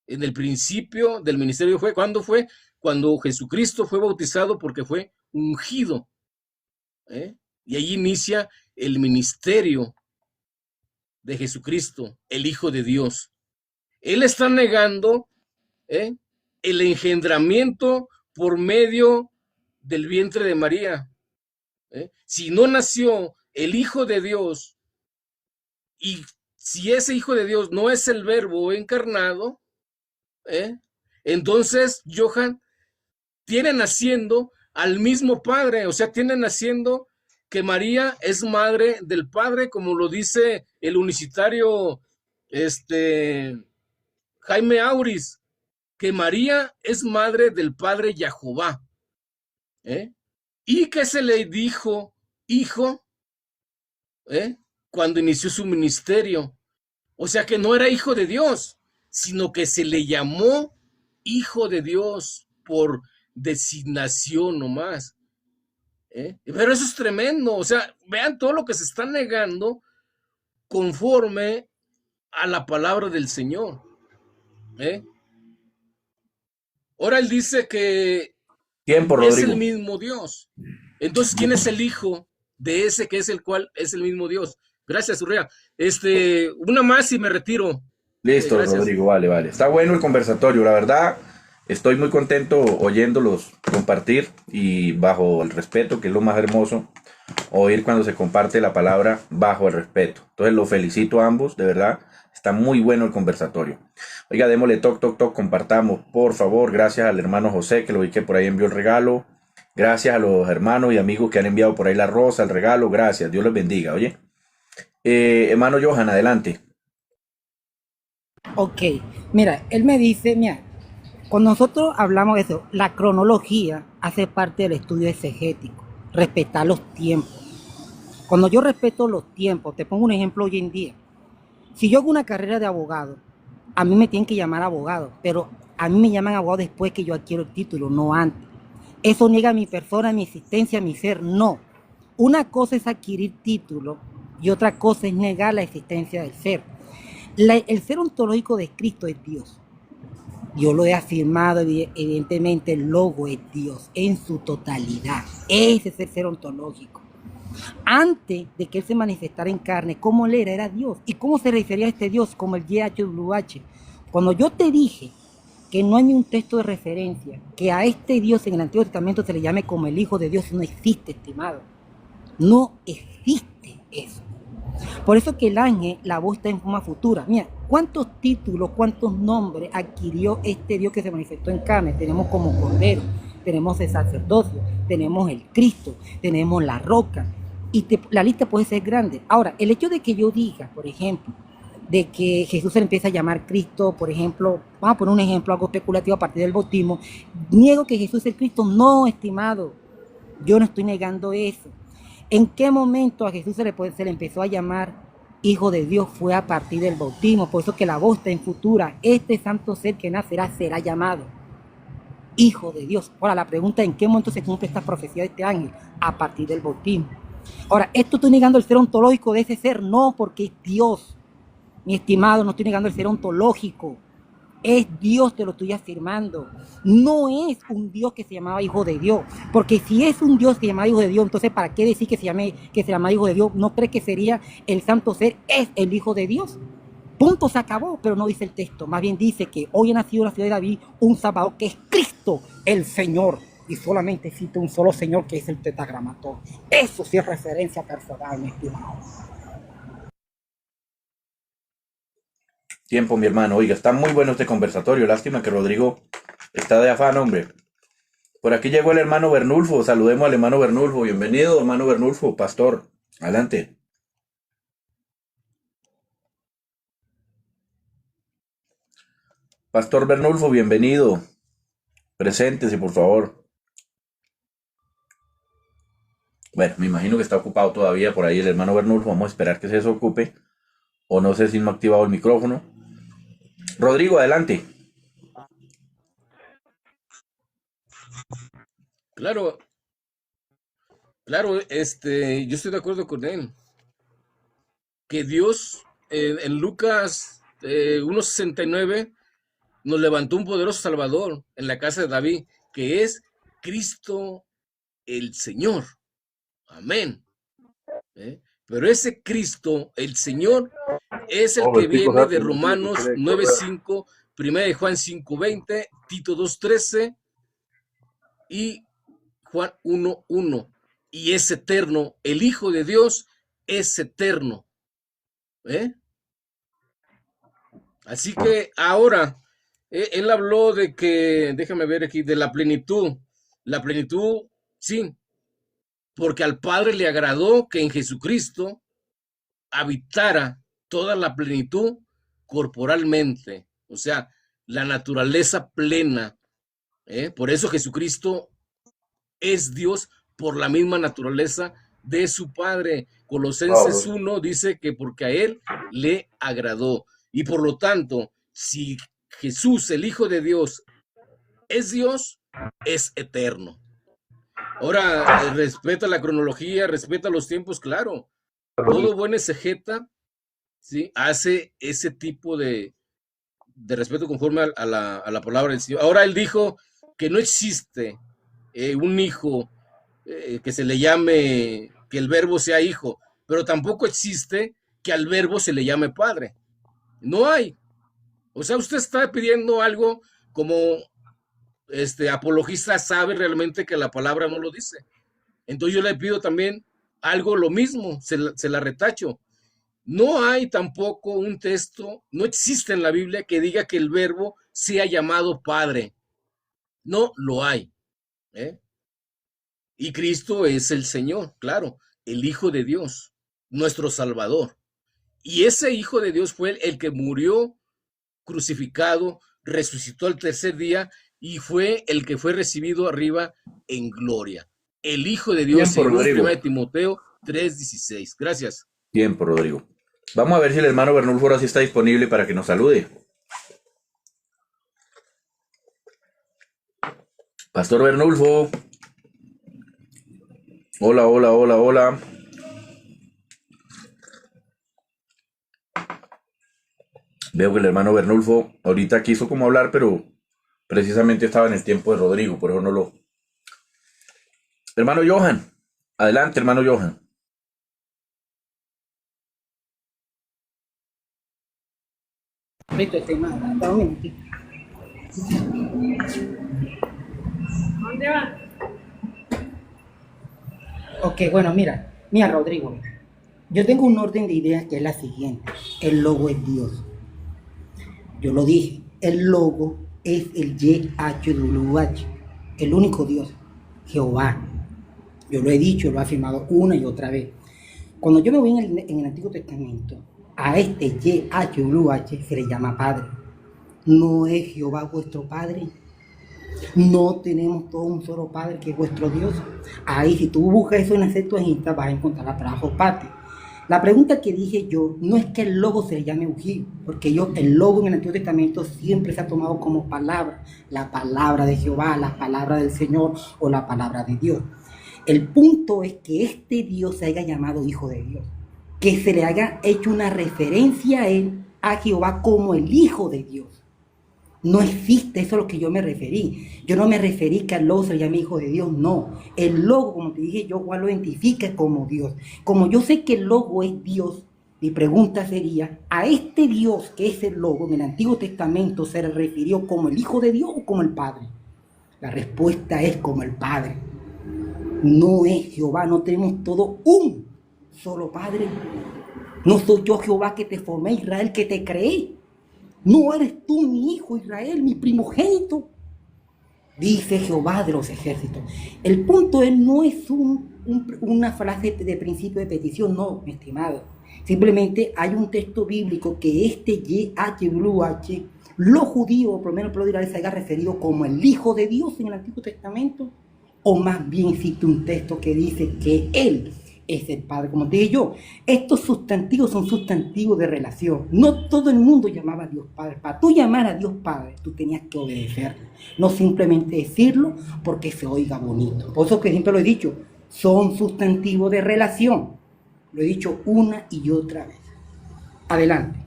En el principio del ministerio fue, ¿cuándo fue? Cuando Jesucristo fue bautizado porque fue ungido. Y ahí inicia el ministerio de Jesucristo, el Hijo de Dios. Él está negando el engendramiento por medio del vientre de María. Si no nació el Hijo de Dios, y si ese Hijo de Dios no es el Verbo encarnado, entonces, Johan, tiene naciendo al mismo Padre, o sea, tiene naciendo que María es madre del Padre, como lo dice el unicitario Jaime Auris, que María es madre del Padre Jehová, y que se le dijo hijo cuando inició su ministerio. O sea que no era hijo de Dios, sino que se le llamó hijo de Dios por designación nomás. Pero eso es tremendo. O sea, vean todo lo que se está negando conforme a la palabra del Señor. Ahora él dice que Tiempo, es Rodrigo. el mismo Dios. Entonces, ¿quién es el hijo de ese que es el cual es el mismo Dios? Gracias, Urrea. Una más y me retiro. Listo, Rodrigo, vale. Está bueno el conversatorio, la verdad. Estoy muy contento oyéndolos compartir y bajo el respeto, que es lo más hermoso, oír cuando se comparte la palabra bajo el respeto. Entonces los felicito a ambos, de verdad. Está muy bueno el conversatorio. Oiga, démosle toc, compartamos, por favor. Gracias al hermano José, que lo vi que por ahí envió el regalo. Gracias a los hermanos y amigos que han enviado por ahí la rosa, el regalo. Gracias, Dios les bendiga, oye. Hermano Johan, adelante. Ok, mira, él me dice, mira, cuando nosotros hablamos de eso, la cronología hace parte del estudio exegético, respetar los tiempos. Cuando yo respeto los tiempos, te pongo un ejemplo hoy en día. Si yo hago una carrera de abogado, a mí me tienen que llamar abogado, pero a mí me llaman abogado después que yo adquiero el título, no antes. Eso niega mi persona, mi existencia, mi ser, no. Una cosa es adquirir título y otra cosa es negar la existencia del ser. El ser ontológico de Cristo es Dios. Yo lo he afirmado, evidentemente el logo es Dios en su totalidad. Ese es el ser ontológico. Antes de que Él se manifestara en carne, ¿cómo Él era? Era Dios. ¿Y cómo se refería a este Dios? Como el YHWH. Cuando yo te dije que no hay ni un texto de referencia que a este Dios en el Antiguo Testamento se le llame como el Hijo de Dios, no existe, estimado. No existe eso. Por eso que el ángel, la voz está en forma futura. Mira, ¿cuántos títulos, cuántos nombres adquirió este Dios que se manifestó en carne? Tenemos como Cordero, tenemos el sacerdocio, tenemos el Cristo, tenemos la roca. Y la lista puede ser grande. Ahora, el hecho de que yo diga, por ejemplo, de que Jesús se le empieza a llamar Cristo, por ejemplo, vamos a poner un ejemplo, algo especulativo a partir del bautismo, niego que Jesús es el Cristo. No, estimado, yo no estoy negando eso. ¿En qué momento a Jesús se le empezó a llamar Hijo de Dios? Fue a partir del bautismo. Por eso que la voz está en futura. Este santo ser que nacerá será llamado Hijo de Dios. Ahora, la pregunta es, ¿en qué momento se cumple esta profecía de este ángel? A partir del bautismo. Ahora, ¿esto estoy negando el ser ontológico de ese ser? No, porque es Dios. Mi estimado, no estoy negando el ser ontológico. Es Dios, te lo estoy afirmando. No es un Dios que se llamaba Hijo de Dios. Porque si es un Dios que se llamaba Hijo de Dios, entonces ¿para qué decir que se llama Hijo de Dios? ¿No cree que sería el santo ser? Es el Hijo de Dios. Punto, se acabó. Pero no dice el texto. Más bien dice que hoy ha nacido en la ciudad de David un Salvador que es Cristo, el Señor. Y solamente existe un solo Señor, que es el Tetragramatón. Eso sí es referencia personal, mi estimado. Tiempo, mi hermano. Oiga, está muy bueno este conversatorio. Lástima que Rodrigo está de afán, hombre. Por aquí llegó el hermano Bernulfo. Saludemos al hermano Bernulfo. Bienvenido, hermano Bernulfo, pastor. Adelante. Pastor Bernulfo, bienvenido. Preséntese, por favor. Bueno, me imagino que está ocupado todavía por ahí el hermano Bernulfo. Vamos a esperar que se desocupe O no sé si no ha activado el micrófono. Rodrigo, adelante. Claro, claro, yo estoy de acuerdo con él. Que Dios en Lucas 1:69 nos levantó un poderoso Salvador en la casa de David, que es Cristo el Señor. Amén. Pero ese Cristo, el Señor, es el que viene de Romanos 9:5, 1 de Juan 5:20, Tito 2:13 y Juan 1:1. Y es eterno. El Hijo de Dios es eterno. Así que ahora, él habló de que, déjame ver aquí, de la plenitud. La plenitud, sí, porque al Padre le agradó que en Jesucristo habitara toda la plenitud corporalmente, o sea, la naturaleza plena. Por eso Jesucristo es Dios por la misma naturaleza de su Padre. Colosenses 1 dice que porque a él le agradó. Y por lo tanto, si Jesús, el Hijo de Dios, es Dios, es eterno. Ahora, respeta la cronología, respeta los tiempos, claro. Todo buen exegeta, ¿sí?, hace ese tipo de respeto conforme a la palabra del Señor. Ahora él dijo que no existe un hijo que se le llame, que el verbo sea hijo, pero tampoco existe que al verbo se le llame padre. No hay. O sea, usted está pidiendo algo como apologista sabe realmente que la palabra no lo dice. Entonces yo le pido también algo lo mismo, se la retacho. No hay tampoco un texto, no existe en la Biblia que diga que el verbo sea llamado padre. No lo hay. Y Cristo es el Señor, claro, el Hijo de Dios, nuestro Salvador. Y ese Hijo de Dios fue el que murió crucificado, resucitó al tercer día y fue el que fue recibido arriba en gloria. El Hijo de Dios, según 1 Timoteo 3:16. Gracias. Tiempo, Rodrigo. Vamos a ver si el hermano Bernulfo ahora sí está disponible para que nos salude. Pastor Bernulfo. Hola, hola, hola, hola. Veo que el hermano Bernulfo ahorita quiso como hablar, pero precisamente estaba en el tiempo de Rodrigo, por eso no lo... Hermano Johan, adelante, hermano Johan. ¿Dónde va? Ok, bueno, mira, Rodrigo, yo tengo un orden de ideas que es la siguiente. El logo es Dios. Yo lo dije, el logo es el YHWH, el único Dios, Jehová. Yo lo he dicho, lo he afirmado una y otra vez. Cuando yo me voy en el Antiguo Testamento, a este YHWH se le llama Padre. ¿No es Jehová vuestro Padre? No tenemos todo un solo Padre que es vuestro Dios. Ahí, si tú buscas eso en la Septuaginta, vas a encontrar la palabra Jopate. La pregunta que dije yo no es que el logo se llame Ují, porque el logo en el Antiguo Testamento siempre se ha tomado como palabra, la palabra de Jehová, la palabra del Señor o la palabra de Dios. El punto es que este Dios se haya llamado Hijo de Dios, que se le haya hecho una referencia a él, a Jehová, como el Hijo de Dios. No existe, eso es a lo que yo me referí. Yo no me referí que al logo se le llame Hijo de Dios, no. El logo, como te dije, yo igual lo identifica como Dios. Como yo sé que el logo es Dios, mi pregunta sería, ¿a este Dios que es el logo en el Antiguo Testamento se le refirió como el Hijo de Dios o como el Padre? La respuesta es como el Padre. No es Jehová, no tenemos todo un solo Padre. No soy yo Jehová que te formé, Israel que te creé. ¿No eres tú mi hijo Israel, mi primogénito? Dice Jehová de los ejércitos. El punto no es una frase de principio de petición, no, mi estimado. Simplemente hay un texto bíblico que este YHWH, los judíos, por lo menos puedo dirá, se haya referido como el Hijo de Dios en el Antiguo Testamento, o más bien existe un texto que dice que él es el Padre. Como te dije yo, estos sustantivos son sustantivos de relación. No todo el mundo llamaba a Dios Padre. Para tú llamar a Dios Padre, tú tenías que obedecer, no simplemente decirlo porque se oiga bonito. Por eso que siempre lo he dicho, son sustantivos de relación. Lo he dicho una y otra vez. Adelante.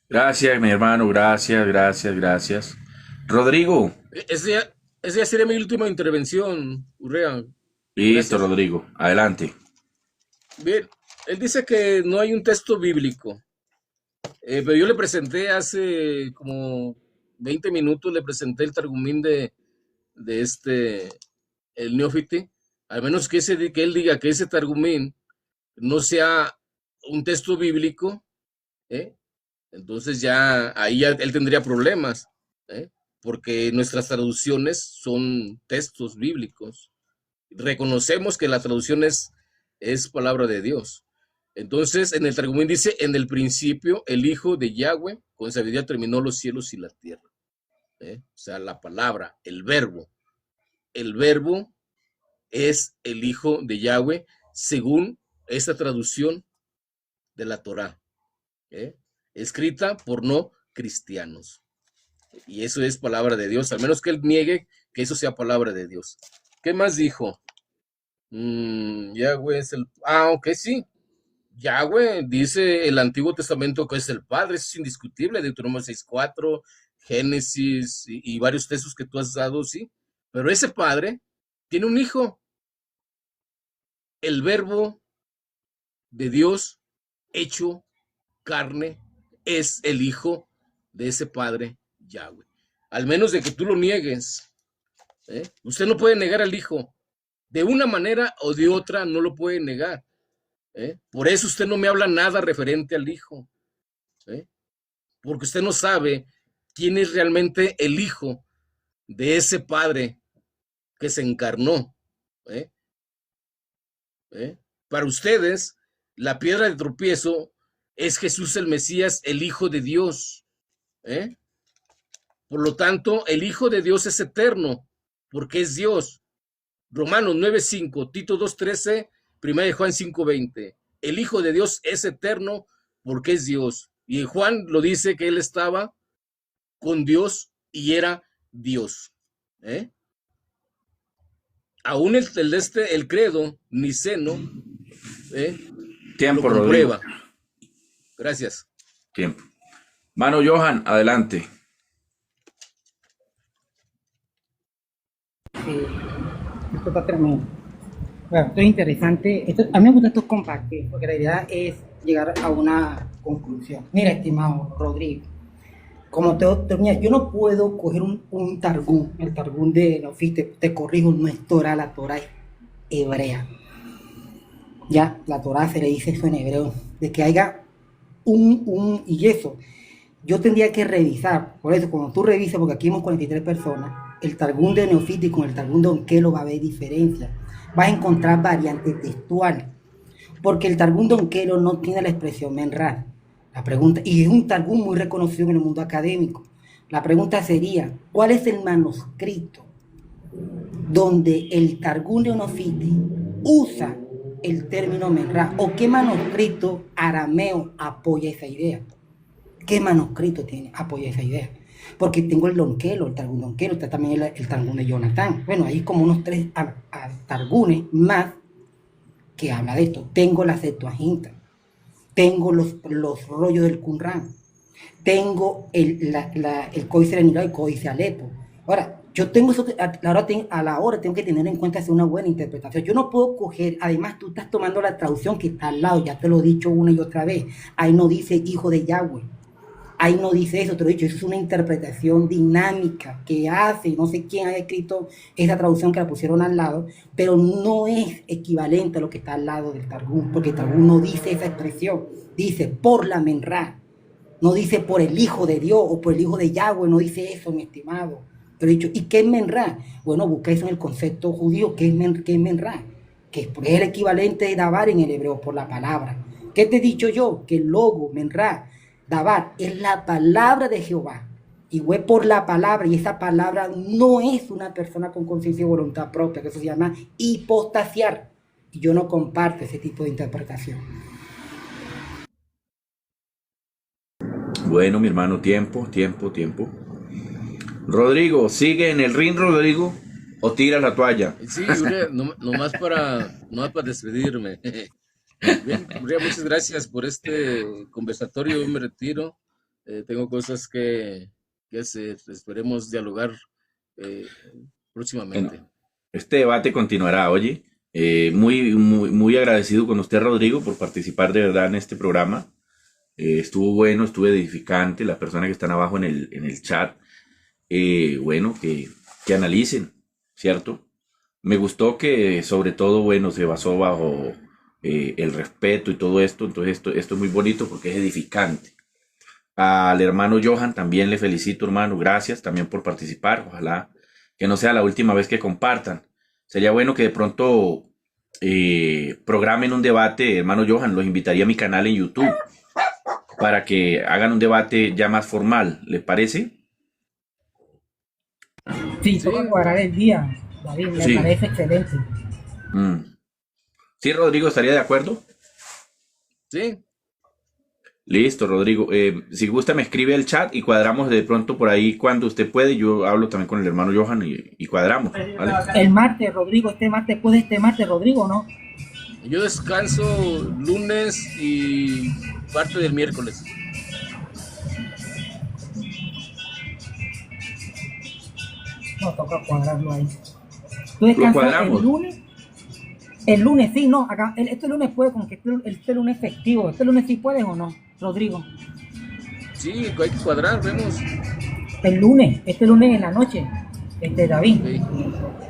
Gracias, mi hermano, gracias. Rodrigo. Esa ya sería mi última intervención, Urrea. Listo, Gracias. Rodrigo, adelante. Bien, él dice que no hay un texto bíblico, pero yo le presenté hace como 20 minutos, le presenté el Targumín de el Neófite, al menos que él diga que ese Targumín no sea un texto bíblico, ¿eh? Entonces ahí ya él tendría problemas, ¿eh? Porque nuestras traducciones son textos bíblicos. Reconocemos que la traducción es palabra de Dios. Entonces, en el Targumín dice, en el principio, el Hijo de Yahweh, con sabiduría terminó los cielos y la tierra. O sea, la palabra, el verbo. El verbo es el Hijo de Yahweh, según esta traducción de la Torá, escrita por no cristianos. Y eso es palabra de Dios, al menos que él niegue que eso sea palabra de Dios. ¿Qué más dijo? Yahweh es el... ok, sí. Yahweh dice el Antiguo Testamento que es el Padre, eso es indiscutible, Deuteronomio 6:4, Génesis y varios textos que tú has dado, sí. Pero ese Padre tiene un hijo. El verbo de Dios hecho carne es el hijo de ese Padre Yahweh. Al menos de que tú lo niegues. Usted no puede negar al hijo. De una manera o de otra no lo puede negar. Por eso usted no me habla nada referente al hijo. Porque usted no sabe quién es realmente el hijo de ese Padre que se encarnó. Para ustedes, la piedra de tropiezo es Jesús el Mesías, el Hijo de Dios. Por lo tanto, el Hijo de Dios es eterno, porque es Dios. Romanos 9:5, Tito 2:13, 1 Juan 5:20. El Hijo de Dios es eterno porque es Dios. Y Juan lo dice que él estaba con Dios y era Dios. Aún el credo niceno Tiempo, lo comprueba. Rodrigo. Gracias. Tiempo. Mano Johan, adelante. Esto está tremendo. Bueno, esto es interesante. A mí me gusta estos compartir, porque la idea es llegar a una conclusión. Mira, estimado Rodrigo, como mira, yo no puedo coger un Targum, el Targum de Neofite, te corrijo, no es Torah, la Torah es hebrea. Ya, la Torah se le dice eso en hebreo, de que haya y eso, yo tendría que revisar, por eso cuando tú revisas, porque aquí hemos 43 personas, el Targum de Neofite con el Targum de Onquelo va a haber diferencia, vas a encontrar variantes textuales, porque el Targum de Onquelo no tiene la expresión menra. La pregunta, y es un Targum muy reconocido en el mundo académico, la pregunta sería, ¿cuál es el manuscrito donde el Targum de Neofite usa el término menra? ¿O qué manuscrito arameo apoya esa idea? ¿Qué manuscrito apoya esa idea? Porque tengo el Onquelo, el Targum de Onquelo, está también el Targum de Jonathan. Bueno, hay como unos 3 Targunes más que habla de esto. Tengo la Septuaginta, tengo los rollos del Qumran, tengo el Códice de Nilo y el Códice Alepo. Ahora, yo tengo eso, a la hora tengo que tener en cuenta hacer una buena interpretación. Yo no puedo coger, además tú estás tomando la traducción que está al lado, ya te lo he dicho una y otra vez. Ahí no dice Hijo de Yahweh. Ahí no dice eso, te lo he dicho, eso es una interpretación dinámica que hace, no sé quién ha escrito esa traducción que la pusieron al lado, pero no es equivalente a lo que está al lado del Targum, porque el Targum no dice esa expresión, dice por la menra, no dice por el Hijo de Dios o por el Hijo de Yahweh, no dice eso, mi estimado. Te lo he dicho, ¿y qué es menra? Bueno, busca eso en el concepto judío, ¿qué es menra? Que es el equivalente de davar en el hebreo por la palabra. ¿Qué te he dicho yo? Que el logo, menra, davar, es la palabra de Jehová. Y fue por la palabra, y esa palabra no es una persona con conciencia y voluntad propia, que eso se llama hipostasiar. yo no comparto ese tipo de interpretación. Bueno, mi hermano, tiempo. Rodrigo, ¿sigue en el ring, Rodrigo? ¿O tira la toalla? Sí, Uriah, nomás para despedirme. Bien, Uriah, muchas gracias por este conversatorio. Yo me retiro. Tengo cosas que hacer. Esperemos dialogar próximamente. Bueno, este debate continuará, oye. Muy agradecido con usted, Rodrigo, por participar de verdad en este programa. Estuvo bueno, estuvo edificante. Las personas que están abajo en el chat, bueno, que analicen, ¿cierto? Me gustó que sobre todo, bueno, se basó bajo el respeto y todo esto. Entonces esto es muy bonito porque es edificante. Al hermano Johan también le felicito, hermano. Gracias también por participar. Ojalá que no sea la última vez que compartan. Sería bueno que de pronto programen un debate, hermano Johan. Los invitaría a mi canal en YouTube para que hagan un debate ya más formal. ¿Les parece? Sí, toca cuadrar el día, David, me Sí. parece excelente. Sí, Rodrigo, ¿estaría de acuerdo? Sí, Listo, Rodrigo. Si gusta, me escribe al chat y cuadramos de pronto por ahí cuando usted puede. Yo hablo también con el hermano Johan y cuadramos, ¿vale? El martes, Rodrigo, este martes, Rodrigo, ¿no? yo descanso lunes y parte del miércoles. No, toca cuadrarlo ahí. ¿Tú Lo descansas cuadramos. el lunes? El lunes, sí, no, acá, este lunes puede, con que este lunes festivo, este lunes sí puedes o no, Rodrigo. Sí, hay que cuadrar, vemos. Este lunes en la noche, David. Ok.